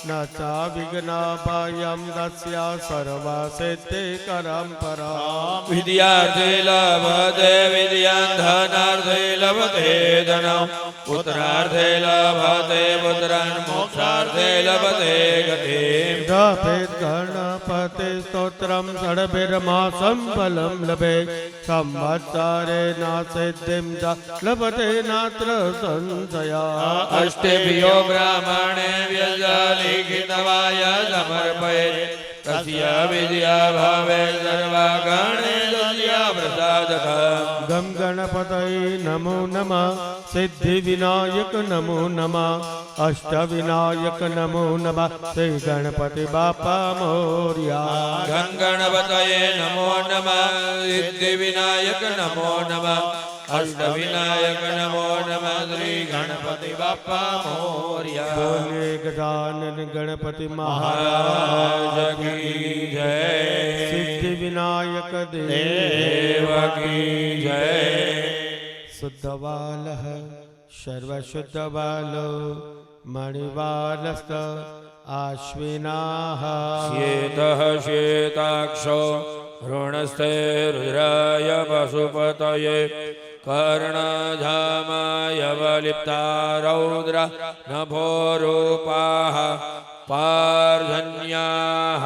ન ચા વિઘ્નાભયં દસ્યા સર્વા સિદ્ધિ કરમ પરા. વિદ્યાર્થે લભતે વિદ્યાં ધનાર્થે લભતે ધનં પુત્રાર્થે લભતે પુત્રાન મોક્ષાર્થે લભતે ગતિં. જપેત ગણપતિ સ્તોત્રમ ષડભિર્માસં ફલં લભે સંવત્સરે ના સિદ્ધિં ચ લભતે નાત્ર સંશયા. અષ્ટેભ્યો બ્રાહ્મણે વ્યજલિખિતવાય સમર્પયે તસ્ય વિદ્યા ભાવે સર્વા ગણેશસ્ય પ્રસાદઃ. ગમ ગણપતયે નમો નમઃ, સિદ્ધિ વિનાયક નમો નમઃ, અષ્ટ વિનાયક નમો નમઃ, શ્રી ગણપતિ બાપા મોર્યા. ગં ગણપતયે નમો નમઃ, સિદ્ધિ વિનાયક નમો નમઃ, અષ્ટ વિનાયક નમો નમઃ, શ્રી ગણપતિ બાપ્પા મોર્યા. બોલે ગજાનન ગણપતિ મહારાજ મહારાજ કી જય. સિદ્ધિ વિનાયક દેવ દેવ કી જય. શુદ્ધવાલ સર્વશુદ્ધવાલો મણિવાલસ્ત આશ્વિના. શ્વેતઃ શ્વેતાક્ષો ઋણસ્થે રુદ્રાય પશુપતયે કર્ણધામાય વલિપ્તા રૌદ્ર નભો રૂપાઃ પાર્ધન્યાઃ.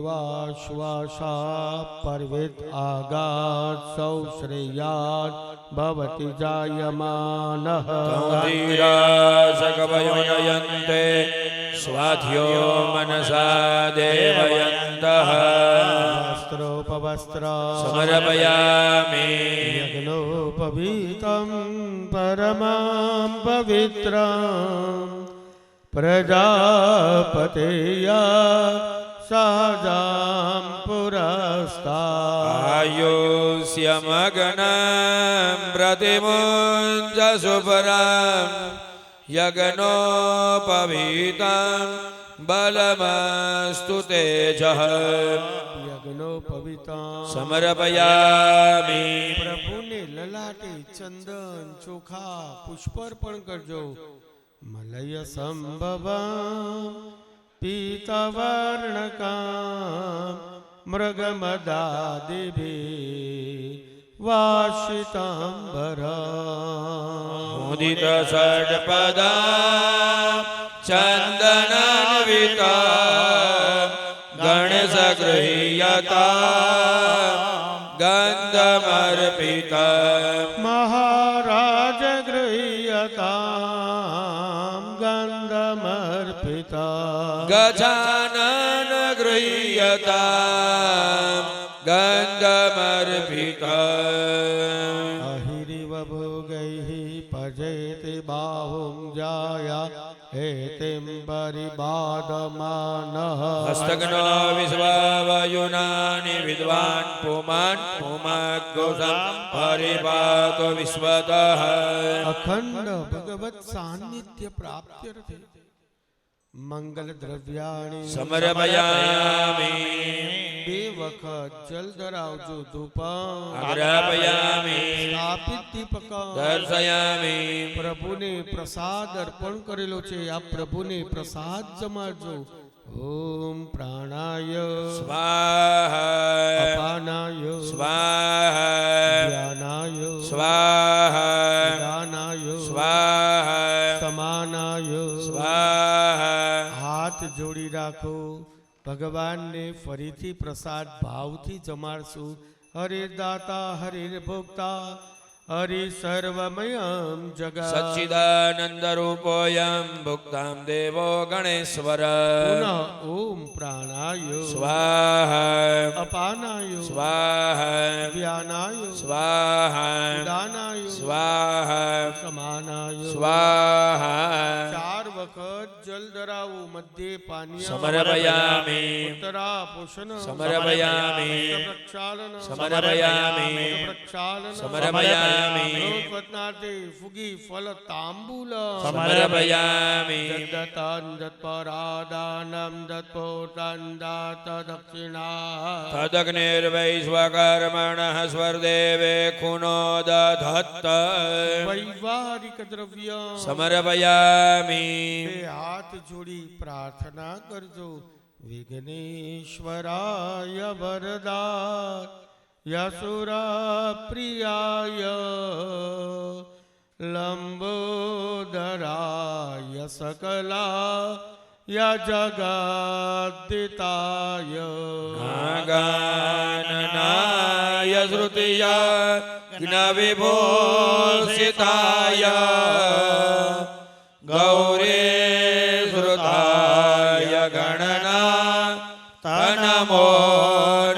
દેવાશ્વાસા પર્વેત આગાત સૌ શ્રેયાત ભવતિ જાયમાનઃ ધીરાસકવયોનયન્તે સ્વાધ્યો મનસા દેવયन्तઃ વસ્ત્રોપવસ્ત્ર સમર્પયામિ યજ્ઞોપવીતં પરમાં પવિત્રં પ્રજાપતેયા સહજાં પુરસ્તાत् આયુષ્યમગણં પ્રતિમુञ्जसुपरां યજ્ઞોપવીतं બલમસ્તુ તેજઃ યજ્ઞોપવીતં સમર્પયામિ પ્રભુને લલાટે ચંદન ચોખા પુષ્પાર્પણ કરજો. મલય સંભવાં પીતવર્ણકાં મૃગમદાદિભિ વાસિતાંબરાં મુદિત ષડ્પદાં ચંદનાન્વિતાં ગણેશગૃહ્યતાં ગંધમર્પિતાં મહારાજ ગૃહ્યતાં ગંધમર્પિતાં ગજાનન ગૃહ્યતાં ગંધમર્પિતાં અહિરિવ ભોગૈઃ પજેતિ બાહું જાયા હેતિં પરિબાધમાનઃ હસ્તગ્નો વિશ્વાવયુનાનિ વિદ્વાન પુમાન પુમાગોષં પરિપાતો વિશ્વતઃ અખંડ ભગવત સાનિધ્ય પ્રાપ્ત્યર્થે મંગલ દ્રવ્યાણી સમર્પયામિ 2 વખત જલ ધરાવજો. ધૂપં અગ્રપયામિ સ્થાપિત દીપક દર્શયામિ પ્રભુને પ્રસાદ અર્પણ કરેલો છે. આ પ્રભુને પ્રસાદ જમાડજો. ઓમ પ્રાણાય સ્વાહા અપાનાય સ્વાહા ધ્યાનાય સ્વાહા દાનાય સ્વાહા સમાનાય સ્વાહા. હાથ જોડી રાખો. ભગવાનને ફરીથી પ્રસાદ ભાવથી જમાડશું. હરે દાતા હરે ભોક્તા હરિ સર્વમયં જગત સચ્ચિદાનંદ રૂપોયમ ભુક્તામ દેવો ગણેશ્વર પુનઃ ઓમ પ્રાણાય સ્વાહા અપાનાય સ્વાહા વ્યાનાય સ્વાહા દાનાય સ્વાહા સમાનાય સ્વાહા. 4 વખત જલ ધરાવું. મધ્યે પાનીય સમર્પયામિ ઉત્તરા પોષણ સમર્પયામિ પ્રક્ષાલન સમર્પયામિ પ્રક્ષાલન સમર્પયામિ ભગવત્નાથે ફુગી ફલ તાંબૂલ સમર્પયામિ દત્તં દત્પરાદાનં દત્પોતં દાત દક્ષિણા તદગ્નિર્વૈશ્વકર્મણઃ સ્વર્દેવે ખૂનો દધત્ત વૈવારિક દ્રવ્ય સમર્પયામિ 2 હાથ જોડી પ્રાર્થના કરજો. વિઘ્નેશ્વરાય વરદા યસુરા પ્રિયાય લંબોદરાય સકલા જગદ્દિતાય નાગાનનાય શ્રુતિયા જ્ઞવિભૂષિતાય ગૌરી શ્રુતાય ગણના તનમો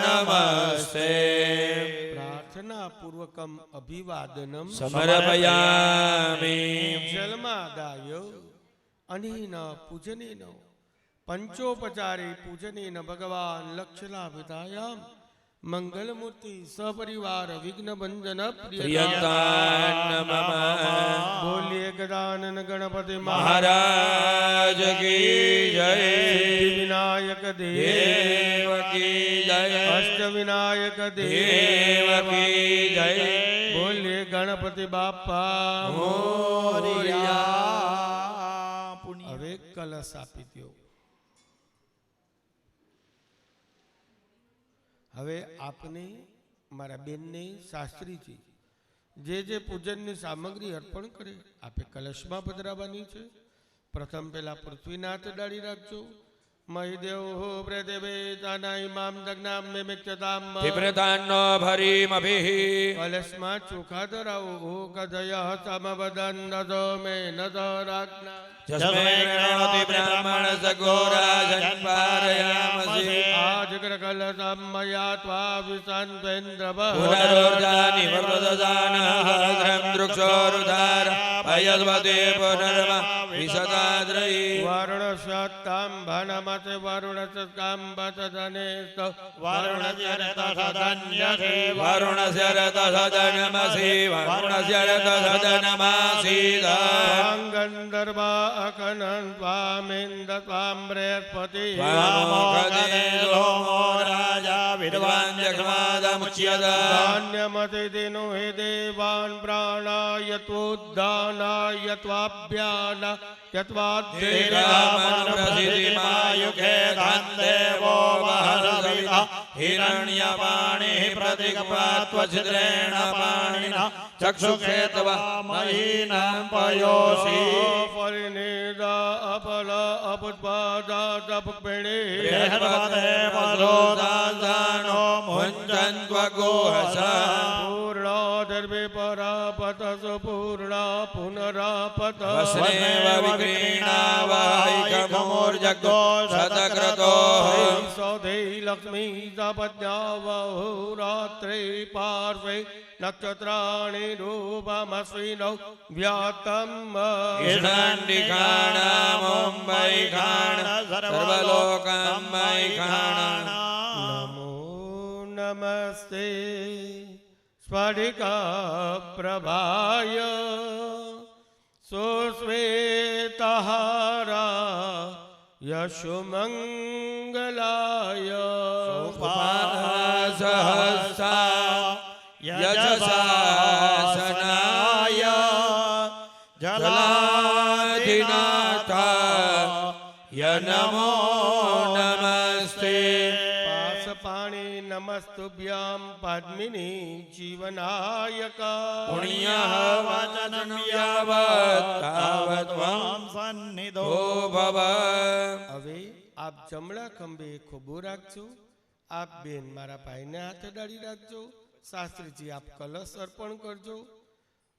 નમસ્તે પ્રાર્થના પૂર્વકમ અભિવાદનમ સમર્પયામિ જલમાદાય અનેન પૂજનેન પંચોપચારે પૂજનેન ભગવાન લક્ષલાભિતાયામ મંગલમૂર્તિ સપરિવાર વિઘ્નભંજન પ્રિયંતાન મમ બોલીએ ગજાનન ગણપતિ મહારાજ કી જય વિનાયક દેવ કી જય અષ્ટ વિનાયક દેવ કી જય બોલીએ ગણપતિ બાપા મોરિયા પુણ્ય હવે કલશ આપી દો. હવે આપને મારા બેનને શાસ્ત્રીજી જે પૂજનની સામગ્રી અર્પણ કરે આપે કલશમાં પધરાવવાની છે. પ્રથમ પહેલા પૃથ્વીનાથ ડાળી રાખજો. મહિદેવ પૃથિવે તાના ઇમામ દગ્નામ મિમિક્ષતામ તિપ્રતાન્નો ભરીમભિઃ કલશમાં ચોખા ધરાવો કદય સમવદન નજો મે નજ રાજ્ઞા જસ્મૈ ગૃણોતિ બ્રાહ્મણ સગોરાજન પારયામસી આજગ્ર કલશમ મયા ત્વા વિશાન્વેન્દ્રવ પુનરોર્જાનિ વર્તદાનઃ સહસ્રમ દૃક્ષોરુધાર અયસ્વતે પુનર્મા વિશદાદ્રયી વારુણસ્યાત્તામ ભાનમતે વારુણસ્યામ બતદનેસ્ત વરુણસ્ય રતસદન્યસે વરુણસ્ય રતસદનમસી વરુણસ્ય રતસદનમાસીદ ગંધર્વા અકનન ત્વામિન્દ ત્વામ બૃહસ્પતિ ત્વામોખદે સોમો રાજા વિદ્વાન જગ્માદમુચ્યત ધાન્યમતે દિનો હે દેવાન પ્રાણાય ત્વોદ્દાનાય ત્વાભ્યાન પ્રસિદ્ધિમાયુગે ધનદેવો મહરવિદઃ હિરણ્યપાણિઃ પ્રતિગપાત્વછિદ્રેણ પાણિના ચક્ષુક્ષેત્વા મહીનાં પયોષી પરિનિદા અપલ અપુત્પાદા તપપિણે બૃહસ્પતે પરોદાનો મુંજન્ત્વગોહસા પૂર્ણાધર્વે પરાપતસ પૂર્ણા પુનરાપત વસનેવ વિક્રીણાવાહિકમોર્જગો શતક્રતો સૌધૈ લક્ષ્મી સપદ્યાવહુરાત્રે પાર્શ્વે નક્ષત્રાણિ રૂપમશ્વિનૌ વ્યાતમ ઈશાંડિખાણામોંબૈખાણ સર્વલોકાંબૈખાણ નમો નમસ્તે સ્ફટિકા પ્રભાય સુશ્વેતહારા યશુમંગલાય સહસ્રા યજસાસનાય જલાધિનાથાય નમો નમસ્તે પાસ પાણી નમસ્તુભ્યામ પદ્મિની જીવનાયકા પુણ્યઃ વાચનં યાવત્ તાવત્ ત્વં સન્નિધો ઓ ભવ હવે આપ જમણા ખંભે ખોબો રાખજો. આપ બેન મારા ભાઈને હાથે ડાળી રાખજો. શાસ્ત્રીજી આપ કલશ અર્પણ કરજો.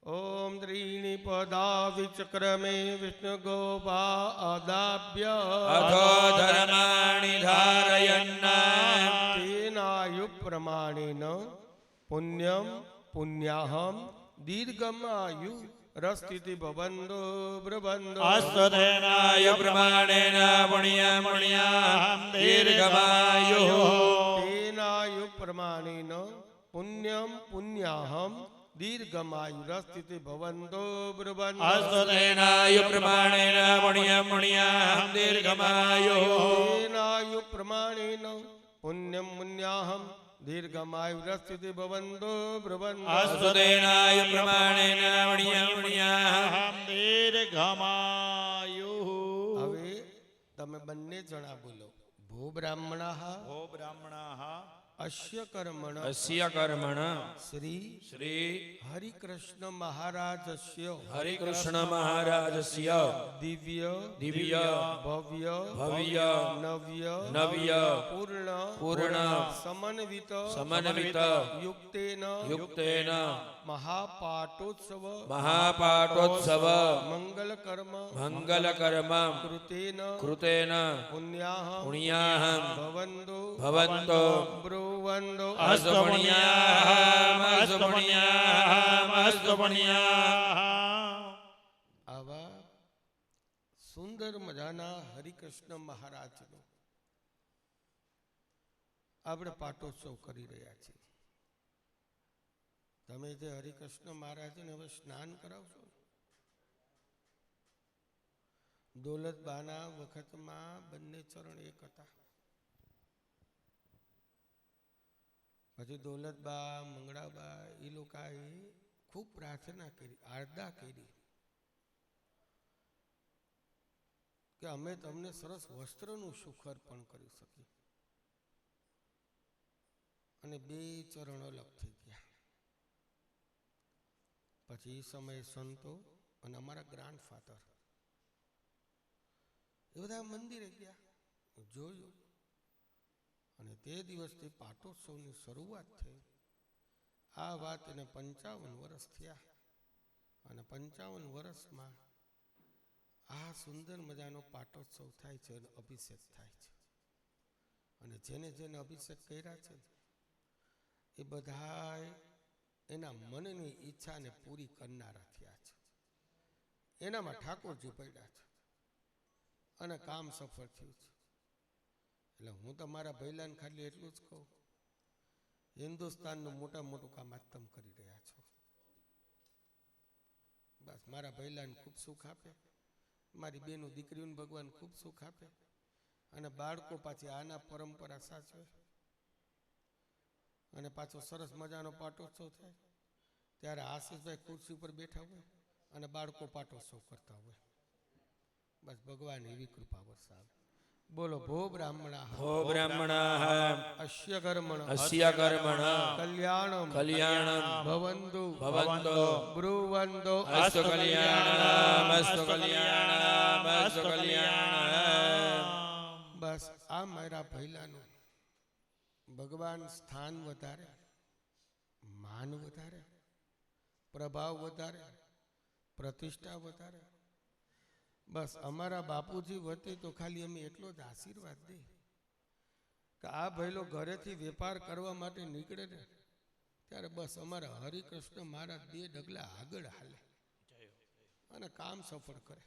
ઓમ ત્રીણી પદા વિચક્રમે વિષ્ણુ ગોપા અદાભ્ય અધો ધર્માણિ ધારયન્ન તેનાયુ પ્રમાણેન પુણ્યમ પુણ્યાહમ દીર્ઘમાયુ રસ્થિતિ ભવંદો બ્રબંદો અસ્તધેનાય પ્રમાણેન પુણ્યં પુણ્યાહં દીર્ઘમાયુઃ તેનાયુ પ્રમાણેન પુણ્યમ પુણ્યાહમ દીર્ઘમાયુ સ્થિતિ ભવંતો બ્રબંદો અસ્તધેનાય પ્રમાણેન પુણ્યં પુણ્યાહં દીર્ઘમાયુઃ તેનાયુ પ્રમાણેન પુણ્યમ પુણ્યાહમ દીર્ઘમાયુ સ્થિતિ ભવંતો બ્રબંદો અસ્તધેનાય પ્રમાણેન પુણ્યં પુણ્યાહં દીર્ઘમાયુઃ. હવે તમે બંને જણા બોલો. ભો બ્રાહ્મણાઃ ઓ બ્રાહ્મણાઃ અસ્ય કર્મણ અસ્ય કર્મણ શ્રી શ્રી હરિકૃષ્ણ મહારાજસ્ય હરિકૃષ્ણ મહારાજસ્ય દિવ્ય દિવ્ય ભવ્ય ભવ્ય નવ્ય નવ્ય પૂર્ણ પૂર્ણ સમન્વિત સમન્વિત યુક્તેન યુક્તેન મહાપાટોત્સવ મહાપાટોત્સવ મંગલ કર્મ મંગલ કર્મ કૃતેન કૃતેન પુણ્યાહ પુણ્યાહં ભવંતો ભવન્તો બ્રુવંતો અસ્તુ પુણ્યાહં અસ્તુ પુણ્યાહં અસ્તુ પુણ્યાહં. આવા સુંદર મજાના હરિકૃષ્ણ મહારાજનો આપણે પાટોત્સવ કરી રહ્યા છીએ. તમે જે હરિકૃષ્ણ મહારાજને હવે સ્નાન કરાવશો. દોલતબાના વખતમાં બંને ચરણ એક હતા. પછી દોલતબા મંગળાબા એ લોકોએ ખૂબ પ્રાર્થના કરી, આરડા કરી કે અમે તમને સરસ વસ્ત્રનું સુખ અર્પણ કરી શકીએ. અને બે ચરણ અલગ થઈ ગયા. પછી એ સમયે સંતો અને અમારા ગ્રાન્ડ ફાધર એ બધા મંદિરે ગયા. જોયું અને તે દિવસથી પાટોત્સવની શરૂઆત થઈ. આ વાત એને 55 વર્ષ થયા અને 55 વર્ષમાં આ સુંદર મજાનો પાટોત્સવ થાય છે અને અભિષેક થાય છે. અને જેને જેને અભિષેક કર્યા છે એ બધાય એના મનની ઈચ્છાને પૂરી કરનારા થયા છે. એનામાં ઠાકોરજી પડ્યા છે અને કામ સફળ થયું છે. એટલે હું તો મારા ભૈલાને ખાલી એટલું જ કહું, હિન્દુસ્તાનનું મોટા મોટું કામ આજ તમે કરી રહ્યા છો. બસ મારા ભૈલાને ખૂબ સુખ આપે, મારી બેનું દીકરીઓને ભગવાન ખૂબ સુખ આપે અને બાળકો પાછી આના પરંપરા સાચવે અને પાછો સરસ મજાનો પાટોત્સવ થાય ત્યારે આશીષભાઈ ખુરશી ઉપર બેઠા હોય અને બાળકો પાટોત્સવ કરતા હોય. બસ ભગવાન એવી કૃપા વરસાવે. બોલો ભો બ્રાહ્મણા હો બ્રાહ્મણાઃ અસ્ય કર્મણ અસ્ય કર્મણઃ કલ્યાણમ કલ્યાણમ ભવન્તુ ભવન્તો બ્રુવન્તો અસ્તુ કલ્યાણમ અસ્તુ કલ્યાણમ અસ્તુ કલ્યાણમ. બસ આ મારા ભૈલાનું ભગવાન સ્થાન વધારે, માન વધારે, પ્રભાવ વધારે, પ્રતિષ્ઠા વધારે. બસ અમારા બાપુજી વતી તો ખાલી અમે એટલો જ આશીર્વાદ દે કે આ ભૈલો ઘરેથી વેપાર કરવા માટે નીકળે ને ત્યારે બસ અમારા હરિકૃષ્ણ મહારાજ 2 ડગલા આગળ હાલે અને કામ સફળ કરે.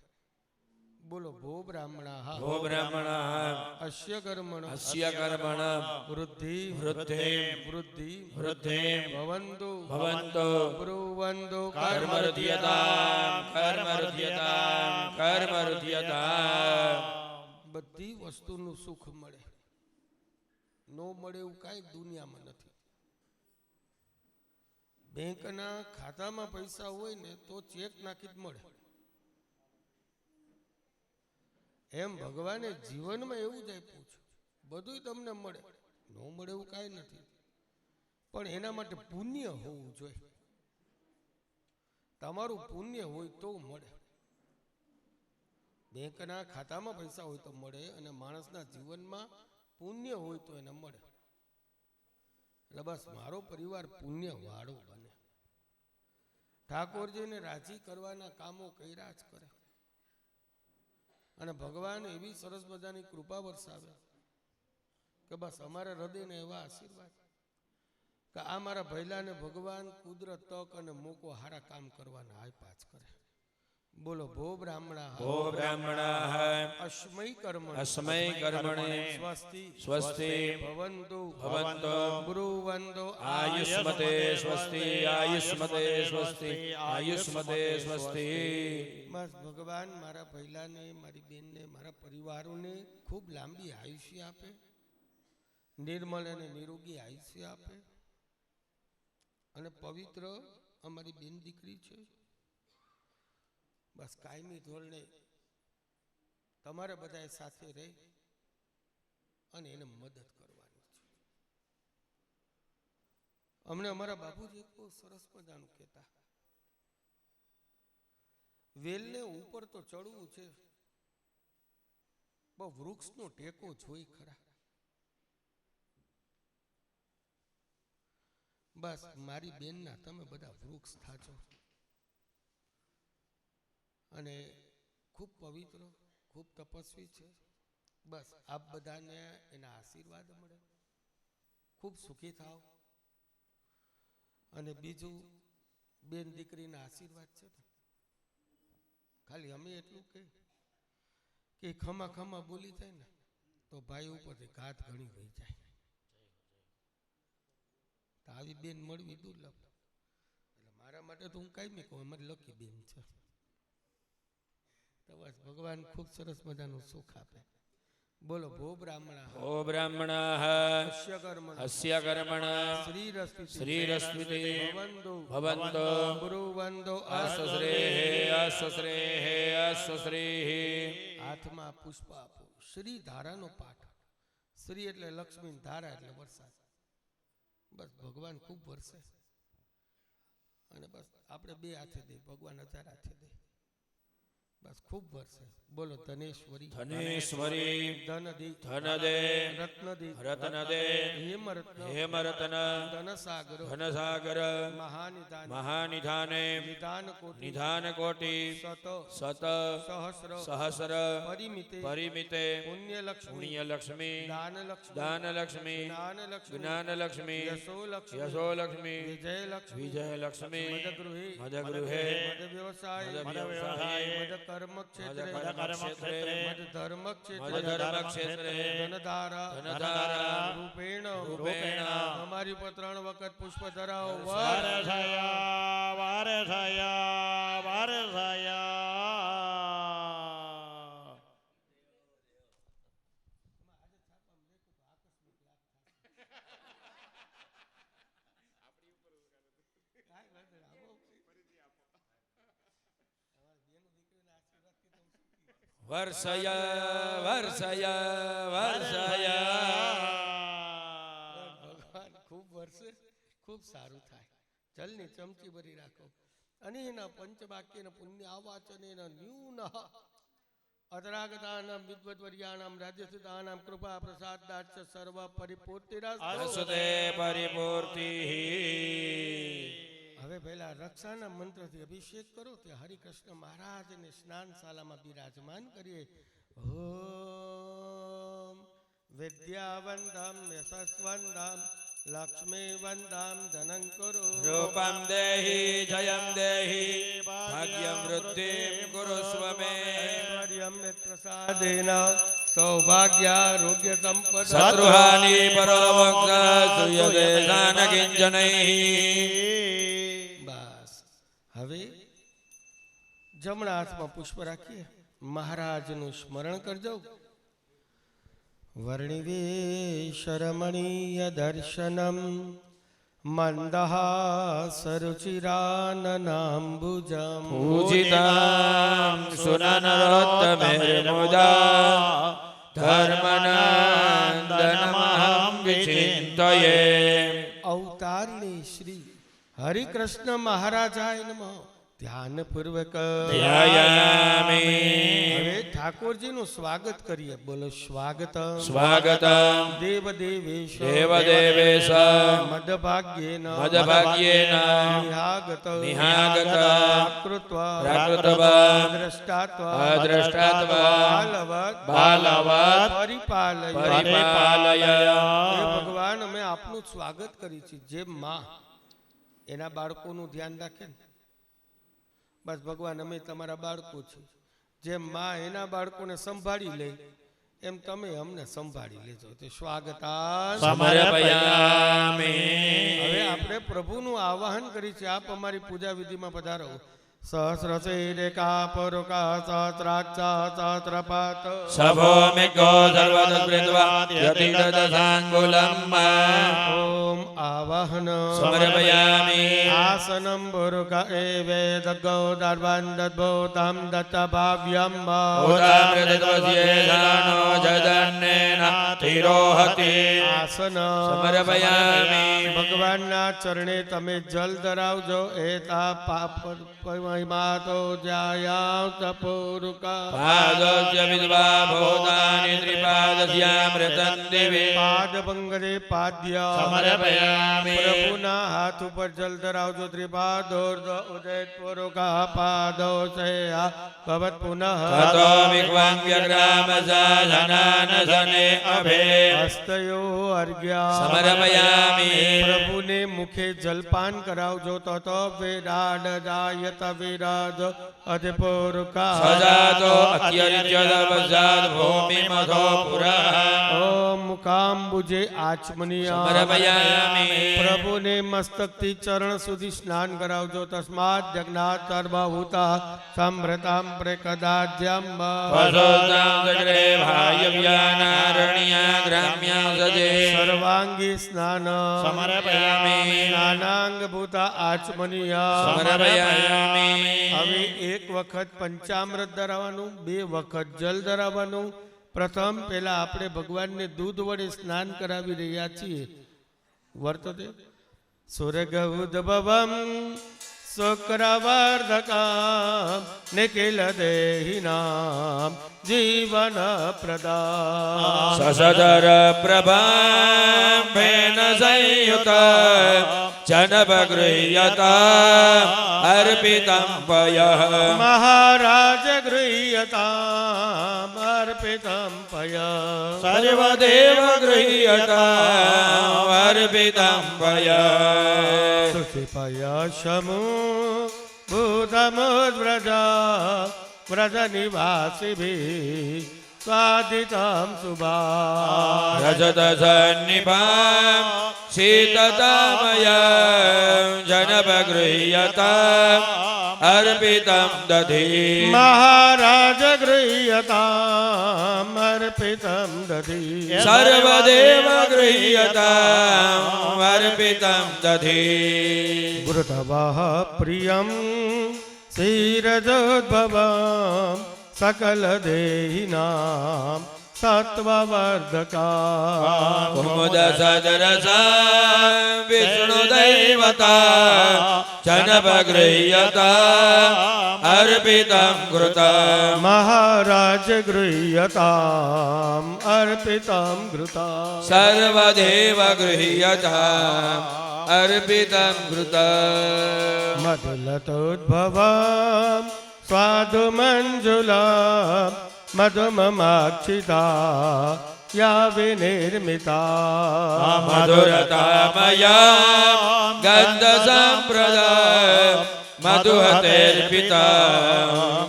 બોલો ભો બ્રાહ્મણા હો બ્રાહ્મણાઃ અસ્ય કર્મણ અસ્ય કર્મણઃ વૃદ્ધિ વૃદ્ધિં વૃદ્ધિ વૃદ્ધિં ભવન્તુ ભવન્તો બ્રુવન્તુ કર્મરુધ્યતામ કર્મરુધ્યતામ કર્મરુધ્યતામ. બધી વસ્તુનું સુખ મળે, નો મળે એવું કાંઈ દુનિયામાં નથી. બેંકના ખાતામાં પૈસા હોય ને તો ચેક નાખી જ મળે. એમ ભગવાને જીવનમાં એવું જ આપ્યું છે, બધું તમને મળે, નો મળે એવું કાંઈ નથી. પણ એના માટે પુણ્ય હોવું જોઈએ. તમારું પુણ્ય હોય તો મળે. બેંકના ખાતામાં પૈસા હોય તો મળે અને માણસના જીવનમાં પુણ્ય હોય તો એને મળે. એટલે બસ મારો પરિવાર પુણ્ય વાળો બને, ઠાકોરજીને રાજી કરવાના કામો કર્યા જ કરે અને ભગવાન એવી સરસ મજાની કૃપા વરસાવે કે બસ અમારા હૃદયને એવા આશીર્વાદ કે આ મારા ભૈલાને ભગવાન કુદરત તક અને મોકો હારા કામ કરવાના આપ્યા જ કરે. બોલો ભો બ્રાહ્મણા હો બ્રાહ્મણાઃ અસ્મૈ કર્મણ અસ્મૈ કર્મણે સ્વસ્તિ સ્વસ્તિ ભવન્તુ ભવન્તો બ્રુવન્તો આયુષ્મતે સ્વસ્તિ આયુષ્મતે સ્વસ્તિ આયુષ્મતે સ્વસ્તિ. બસ ભગવાન મારા ભૈલાને, મારી બેનને, મારા પરિવારોને ખૂબ લાંબી આયુષ્ય આપે, નિર્મળ અને નિરોગી આયુષ્ય આપે અને પવિત્ર અમારી બેન દીકરી છે. બસ કાયમી ધોરણે તમારે બધા સાથે રહી અને એને મદદ કરવાની છે. અમને અમારા બાપુજી બહુ સરસ મજાનું કહેતા, વેલને ઉપર તો ચડવું છે, બહુ વૃક્ષનો ટેકો જોઈ ખરા. બસ મારી બેનના તમે બધા વૃક્ષ થાજો અને ખૂબ પવિત્ર, ખૂબ તપસ્વી છે. બસ આપ બધાને એના આશીર્વાદ મળે, ખૂબ સુખી થાવ. અને બીજું બેન દીકરીના આશીર્વાદ છે ને, ખાલી અમે એટલું કે ખમા ખમા બોલી થાય ને તો ભાઈ ઉપરથી ઘાત ઘણી વહી જાય. તો આવી બેન મળવી દુર્લભ. એટલે મારા માટે તો હું કાંઈ નહીં કહું, અમારી લકી બેન છે. તો બસ ભગવાન ખૂબ સરસ મજાનું સુખ આપે. બોલો ભો બ્રાહ્મણા હો બ્રાહ્મણાઃ અસ્ય કર્મણ અસ્ય કર્મણઃ શ્રીરસ્મિતે ભવન્તુ ભવન્તો બ્રુવન્તો અસ્તુ શ્રેઃ અસ્તુ શ્રેઃ અસ્તુ શ્રેઃ. હાથમાં પુષ્પ આપો. શ્રી ધારાનો પાઠ. શ્રી એટલે લક્ષ્મી, ધારા એટલે વરસાદ. બસ ભગવાન ખૂબ વરસે અને બસ આપણે 2 હાથે દે, ભગવાન 1000 હાથે દે. બસ ખૂબ વર્ષે બોલો ધનેશ્વરી ધનેશ્વરી ધનદી ધનદે રત્નદી રત્નદે હેમરત્ન હેમરતન ધનસાગર ધનસાગર મહાનિદાન મહાનિધાને નિદાન કોટી નિધાનકોટી સત સત સહસ્ર સહસ્ર પરિમિતે પરિમિતે પુણ્યલક્ષ્મી પુણ્યલક્ષ્મી દાનલક્ષ્મી દાનલક્ષ્મી જ્ઞાનલક્ષ્મી જ્ઞાનલક્ષ્મી યશોલક્ષ્મી યશોલક્ષ્મી વિજયલક્ષ્મી વિજયલક્ષ્મી મદગૃહે મદગૃહે મદ વ્યવસાય મદ વ્યવસાય મદ કર્મ ક્ષેત્રે મદ કર્મ ક્ષેત્રે મદ ધર્મ ક્ષેત્રે મદ ધર્મ ક્ષેત્રે ધનધારા ધનધારા રૂપેણ રૂપેણ અમારી પર 3 વખત પુષ્પ ધરાવો વારસયા વારસયા વારસયા વર્ષય વર્ષય વર્ષય ભગવાન ખૂબ વર્ષે ખૂબ સારું થાય જલની ચમચી ભરી રાખો અને એના પંચવાક્યના પુણ્ય આવાચન એના ન્યૂન અતરાગતાનામ વિદ્વદ્વર્યાણામ રાજ્યસ્થિતાનામ કૃપા પ્રસાદાચ સર્વ પરિપૂર્તિરસ્તુ. અસુતે પરિપૂર્તિ હવે પહેલા રક્ષાના મંત્રથી અભિષેક કરો તે હરિકૃષ્ણ મહારાજને સ્નાનશાલામાં બિરાજમાન કરીએ. ઓમ વિદ્યાવંતમ યશસ્વંતમ લક્ષ્મીવંતમ ધનં કુરુ રૂપમ દેહી જયમ દેહી ભાગ્યમ વૃદ્ધિમ કુરુસ્વ મે ઐશ્વર્યમ પ્રસાદેન સૌભાગ્યારોગ્ય સંપદા શત્રુહાનિ પરોમોક્ષ સુયતે દાન કિંચનૈ. બસ હવે જમણા હાથમાં પુષ્પ રાખીએ મહારાજનું સ્મરણ કરજો. વર્ણિવેશરમણીય દર્શનમ મંદહાસરુચિરાનનાંબુજમ પૂજિતાં સુનનરોત્તમેર્મુદા ધર્મનંદનમહં વિચિંતયે. અવતારિણી શ્રી હરિકૃષ્ણ મહારાજાય નમઃ. ધ્યાનપૂર્વક ધ્યાયામિ. હવે ઠાકોરજીનું સ્વાગત કરીએ. બોલો સ્વાગત સ્વાગતમ દેવદેવેશ દેવદેવેશ મદભાગ્યેન મદભાગ્યેન નિહાગત નિહાગત કૃત્વા પ્રાકૃતવા દ્રષ્ટાત્વા અદ્રષ્ટાત્વા બાલવત બાલવત પરિપાલય પરિપાલય. હે ભગવાન અમે આપનું સ્વાગત કરી છે. જે માં એના બાળકોનું ધ્યાન રાખે ને બસ ભગવાન અમે તમારા બાળકો છીએ. જેમ માં એના બાળકોને સંભાળી લે એમ તમે અમને સંભાળી લેજો. તે સ્વાગતા સમર્પયામિ. હવે આપણે પ્રભુનું આવાહન કરી છે. આપ અમારી પૂજા વિધિમાં પધારો. સહસ્રશૈરેકા પરોકા સહસ્રાક્ષા સહસ્રપાત સભોમિકો સર્વદૃત્વા યતિદશાંગુલમ. ઓમ આવાહન સમર્પયામિ. આસનમ પુરુકા એવેદગો દર્વાંદદ્ભૂતમ દત્તભાવ્યમ ઉદામૃતવસ્યેધાનો જદન્નેન તિરોહતિ. આસન સમર્પયામિ. ભગવાનના ચરણે તમે જલ ધરાવજો. એતા પાપ મહિમાતો જાયા તપોરુકા પાદોસ્ય વિદ્વા ભૂતાનિ ત્રિપાદસ્યામૃતં દિવે. પાદ પંગરે પાદ્ય સમર્પયામિ. પ્રભુના હાથ ઉપર જલ ધરાવજો. ત્રિપાદોર્ધ ઉદયત પુરુકા પાદો સયા ભવત પુનઃ તતો વિક્વાં વ્યગ્રામ સાધનાન સને અભે. હસ્તયો અર્ઘ્યા સમર્પયામિ. પ્રભુને મુખે જલપાન કરાવજો. તતો વિરાડ જાયત વિરાજ અધિપુરુકા સજાતો અત્યરિચ્યદવસાદ ભૂમિમથો પુરઃ. ઓમ મુખાંબુજે આચમનિયા સમર્પયામિ. પ્રભુને મસ્તકથી ચરણ સુધી સ્નાન કરાવજો. તસ્માદ જગન્નાથ સર્વભૂતા સંભ્રતામ પ્રકદાજ્યમ વસોતાં સગ્રે ભાયવ્યાનારણ્યા ગ્રામ્યા સજે. સર્વાંગી સ્નાન સમર્પયામિ. સ્નાનાંગ ભૂતા આચમનિયા સમર્પયામિ. હવે એક વખત પંચામૃત ધરાવવાનું, 2 વખત જલ ધરાવવાનું. પ્રથમ પહેલા આપણે ભગવાનને દૂધ વડે સ્નાન કરાવી રહ્યા છીએ. વર્તતે સ્વર્ગ ઉદ્ભવમ શુક્રવર્ધકામ નિખિલ દેહિનામ જીવન પ્રદા સસધર પ્રભાંભેન સંયુત જનપગૃહ્યતા અર્પિતં પયઃ મહારાજ ગૃહ્યતામ અર્પિતં પયઃ સર્વદેવ ગૃહ્યતા અર્પિતં પયઃ સુષિપયશમુ ભૂતમુદ્વ્રજા વ્રજ નિવાસિભિः સ્વાદિतं શુભા રજત સન્નિભાં શીતતામયં જનપગૃહ્યતા અર્પિતં દધિ મહારાજ ગૃહ્યતામ અર્પિતં દધિ સર્વદેવ ગૃહ્યતા અર્પિતં દધિ વૃતવઃ પ્રિયં ક્ષીરજોદ્ભવં સકલ દેહિનામ સત્વવર્ધકા કુમુદ સદરસા વિષ્ણુદૈવતા જનપગૃહ્યતા અર્પિતં ઘૃતમ મહારાજ ગૃહ્યતામ અર્પિતં ઘૃતા સર્વદેવ ગૃહ્યતા અર્પિતં ઘૃતમ મધુલતોદ્ભવં સ્વાદુમંજુલા મધુમમાક્ષિતા યા વિનિર્મિતા મધુરતામયા ગંધ સંપ્રદા મધુહતેર્પિતા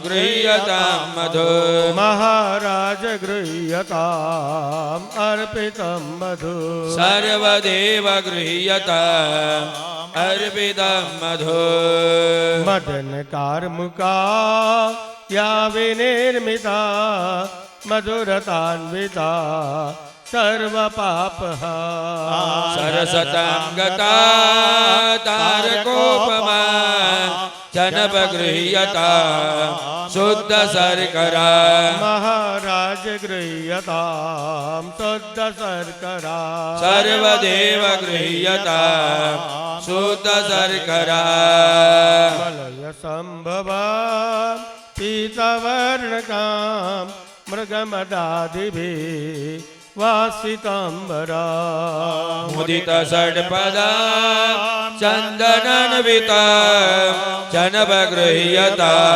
ગૃહ્યતાં મધુ મહારાજ ગૃહ્યતામ અર્પિતં મધુ સર્વદેવ ગૃહ્યતા અર્પિતં મધુ મદન કાર્મુકા યા વિનિર્મિતા મધુરતાન્વિતા સર્વપાપહા સરસતાં ગતા તારકોપમા જનપગૃહ્યતા શુદ્ધ શર્કરા મહારાજ ગૃહ્યતામ શુદ્ધ શર્કરા સર્વદેવ ગૃહ્યતા શુદ્ધ શર્કરા મલય સંભવા પીતવર્ણકામ મૃગમદાદિભિः વાસિતાંબરા મુદિત ષડ્પદા ચંદનન્વિતા જનપગૃહ્યતા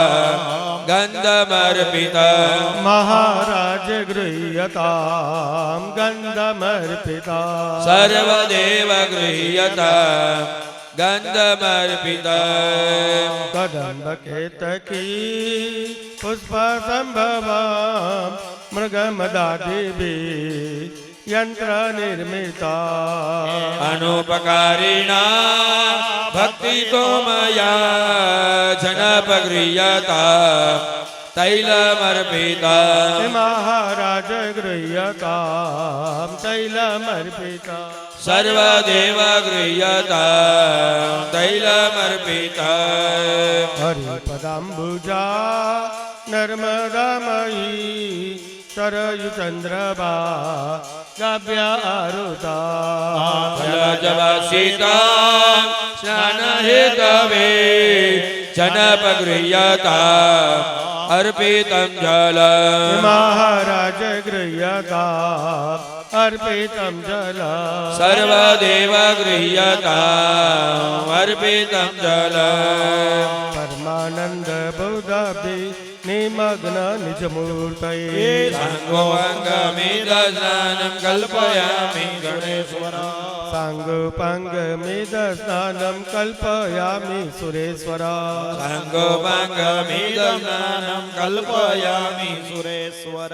ગંધમર્પિતા મહારાજ ગૃહ્યતામ ગંધમર્પિતા સર્વદેવ ગૃહ્યતા ગંધમર્પિતા કદંબ કેતકી પુષ્પ સંભવા મૃગમદાદિભિः યંત્ર નિર્મિતા અનુપકારિણા ભક્તિ તોમયા જનપગૃહ્યતા તૈલમર્પિતા મહારાજ ગૃહ્યતામ તૈલમર્પિતા સર્વદેવ ગૃહ્યતા તૈલમર્પિતા હરિપદાંબુજા નર્મદામયી સરયુચંદ્રભા ગાભ્યારુતા ફલજવાસિતા સ્નાનહેતવે જનપગૃહ્યતા અર્પિતં જલમ મહારાજ ગૃહ્યતા અર્પિતં જલ સર્વદેવ ગૃહ્યતા અર્પિતં જલમ પરમાનંદ બુદ્ધાભિ નિમગ્ન નિજમૂર્તયે સાંગોપાંગમિદસ્નાनं કલ્પયામિ ગણેશ્વર સાંગોપાંગમિદસ્નાनं કલ્પયામિ સુરેશ્વર સાંગોપાંગમિદસ્નાनं કલ્પયામિ સુરેશ્વર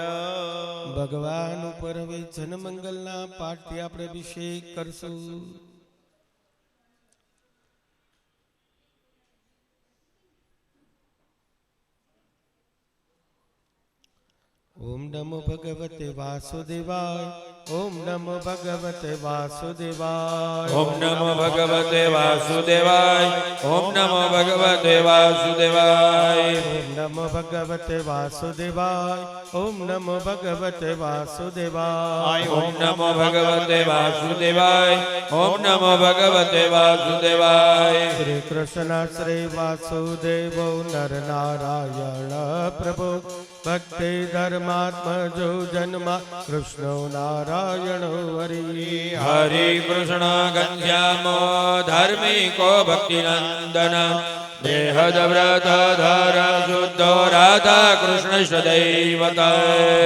ભગવાન ઉપર હવે જનમંગલના પાઠથી આપણે અભિષેક કરશું. ઓમ નમો ભગવતે વાસુદેવાય ઓમ નમો ભગવતે વાસુદેવાય. ઓમ નમો ભગવતે વાસુદેવાય. ઓમ નમો ભગવતે વાસુદેવાય. ઓમ નમો ભગવતે વાસુદેવાય. ઓમ નમો ભગવતે વાસુદેવાય. ઓમ નમો ભગવતે વાસુદેવાય. ઓમ નમો ભગવતે વાસુદેવાય. શ્રી કૃષ્ણ શ્રી વાસુદેવો નર નારાયણ પ્રભુ ભક્તિ ધર્માત્મજો જન્મા કૃષ્ણો નારાયણ હરિ. હરે કૃષ્ણ ઘનશ્યામો ધાર્મિકો ભક્તિનંદન દેહદ વ્રત ધર શુદ્ધો રાધા કૃષ્ણ સદૈવત.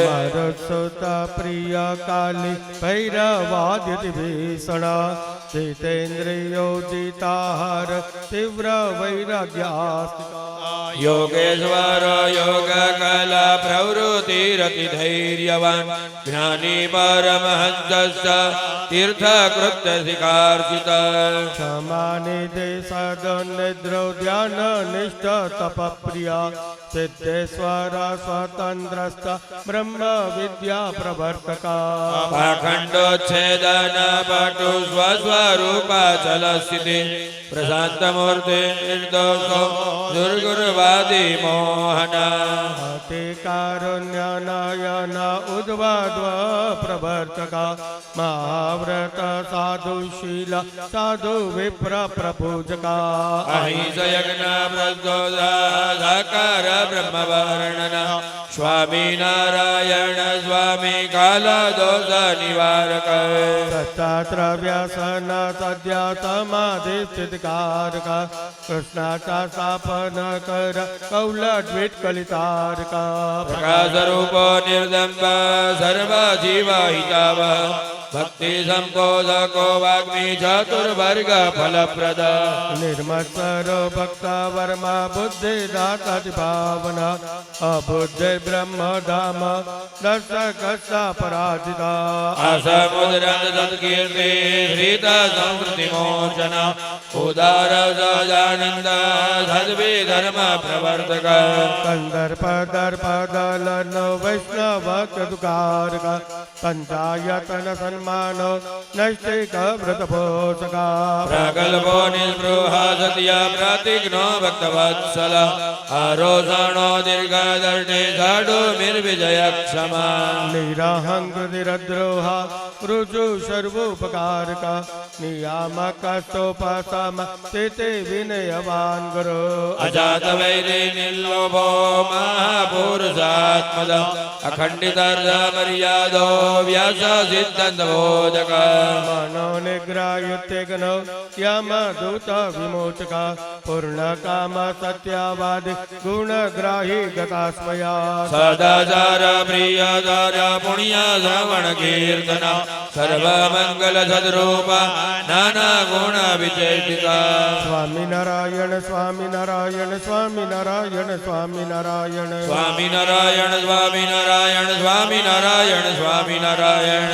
મારો શ્રોતા પ્રિય કાલી ભૈરવાદ્યતિ ભીષણ જીતેન્દ્રિયો જીતાહાર તીવ્ર વૈરાગ્યાસ્તિકા. યોગેશ્વર યોગ કલા પ્રવૃત્તિ રતિ ધૈર્યવાન જ્ઞાની પરમહંસ તીર્થ કૃત્ય શિકાર્ચિત. ક્ષમાનિધિ સદનિદ્રો ધ્યાન નિષ્ઠ તપ પ્રિયા સિદ્ધેશ્વર સ્વતંત્રસ્થ બ્રહ્મ વિદ્યા પ્રવર્તકા. પાખંડોચ્છેદન પટુ સ્વસ્વરૂપાચલ સ્થિતિ પ્રશાંત મૂર્તિ નિર્દોષો દુર્ગુરવાદી મોહના. અતિ કારુણ્ય નયન ઉદ્વાદ્વ પ્રવર્તકા મહાવ્રત સાધુશીલ સાધુ વિપ્ર પ્રભુજકા. અહિંસ યજ્ઞ પ્રદોષાકાર બ્રહ્મ વર્ણન સ્વામી નારાયણ સ્વામી કાલ દોષ નિવારક. સત્તાત્ર વ્યસન સદ્યા સમાધિ સ્થિતકારક કૃષ્ણાચા સ્થાપન કર કૌલડ્વિટ કલિતારકા. પ્રકાશ રૂપો નિર્દંબ સર્વ જીવ હિતાવ ભક્તિ સંપોધકો વાગ્મી ચતુર્વર્ગ ફલપ્રદ. નિર્મત્સરો ભક્ત વર્મા બુદ્ધિ દાતા ભાવના અબુદ્ધિ બ્રહ્મ ધામ દર્શક પરાજિતા. અસમુદ્રન સત્કીર્તિ શ્રીત સંસ્કૃતિ મોચન ઉદાર સજાનંદ સદ્વિ ધર્મ પ્રવર્તક. કંદર્પ દર્પ દલનો વૈષ્ણવ કદુકારક પંચાયતન સન્માનો નૈષ્ટિક વ્રત પોષકા. પ્રગલ્ભો નિસ્પૃહા સત્ય પ્રતિજ્ઞો ભક્તવત્સલ આરોષણો દીર્ઘદર્ઢિ ઝાડુ નિર્વિજય ક્ષમા. નિરાહંકૃતિરદ્રોહા ઋજુ સર્વોપકારકા નિયામક સ્તોપાસમ તે વિનયવાન ગુરો. અજાત વૈરી નિર્લોભો મહાપુરુષાત્મદ અખંડિત મર્યાદો વ્યાસ સિદ્ધાંત બોધક. મનો નિગ્રહયુત્તેગ્નો યમ દૂત વિમોચકા પૂર્ણ કામ સત્યવાદ ગુણગ્રાહી ગતાસ્મયા. સદાચાર પ્રિય ધાર્ય પુણ્ય શ્રવણ કીર્તન સર્વ મંગલ સદરૂપ નાના ગુણ વિચેષિકા. સ્વામિનારાયણ સ્વામિનારાયણ સ્વામિનારાયણ સ્વામિનારાયણ સ્વામિનારાયણ સ્વામિનારાયણ સ્વામિનારાયણ સ્વામિનારાયણ સ્વામિનારાયણ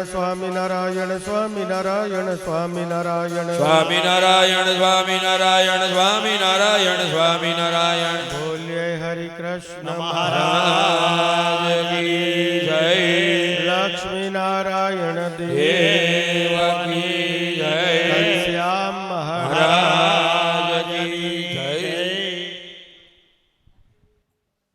સ્વામિનારાયણ સ્વામિનારાયણ સ્વામિનારાયણ સ્વામિનારાયણ સ્વામિનારાયણ સ્વામિનારાયણ સ્વામિનારાયણ. બોલ્યે હરિ કૃષ્ણ મહારાજ કી જય. લક્ષ્મી નારાયણ દેવ દેવ કી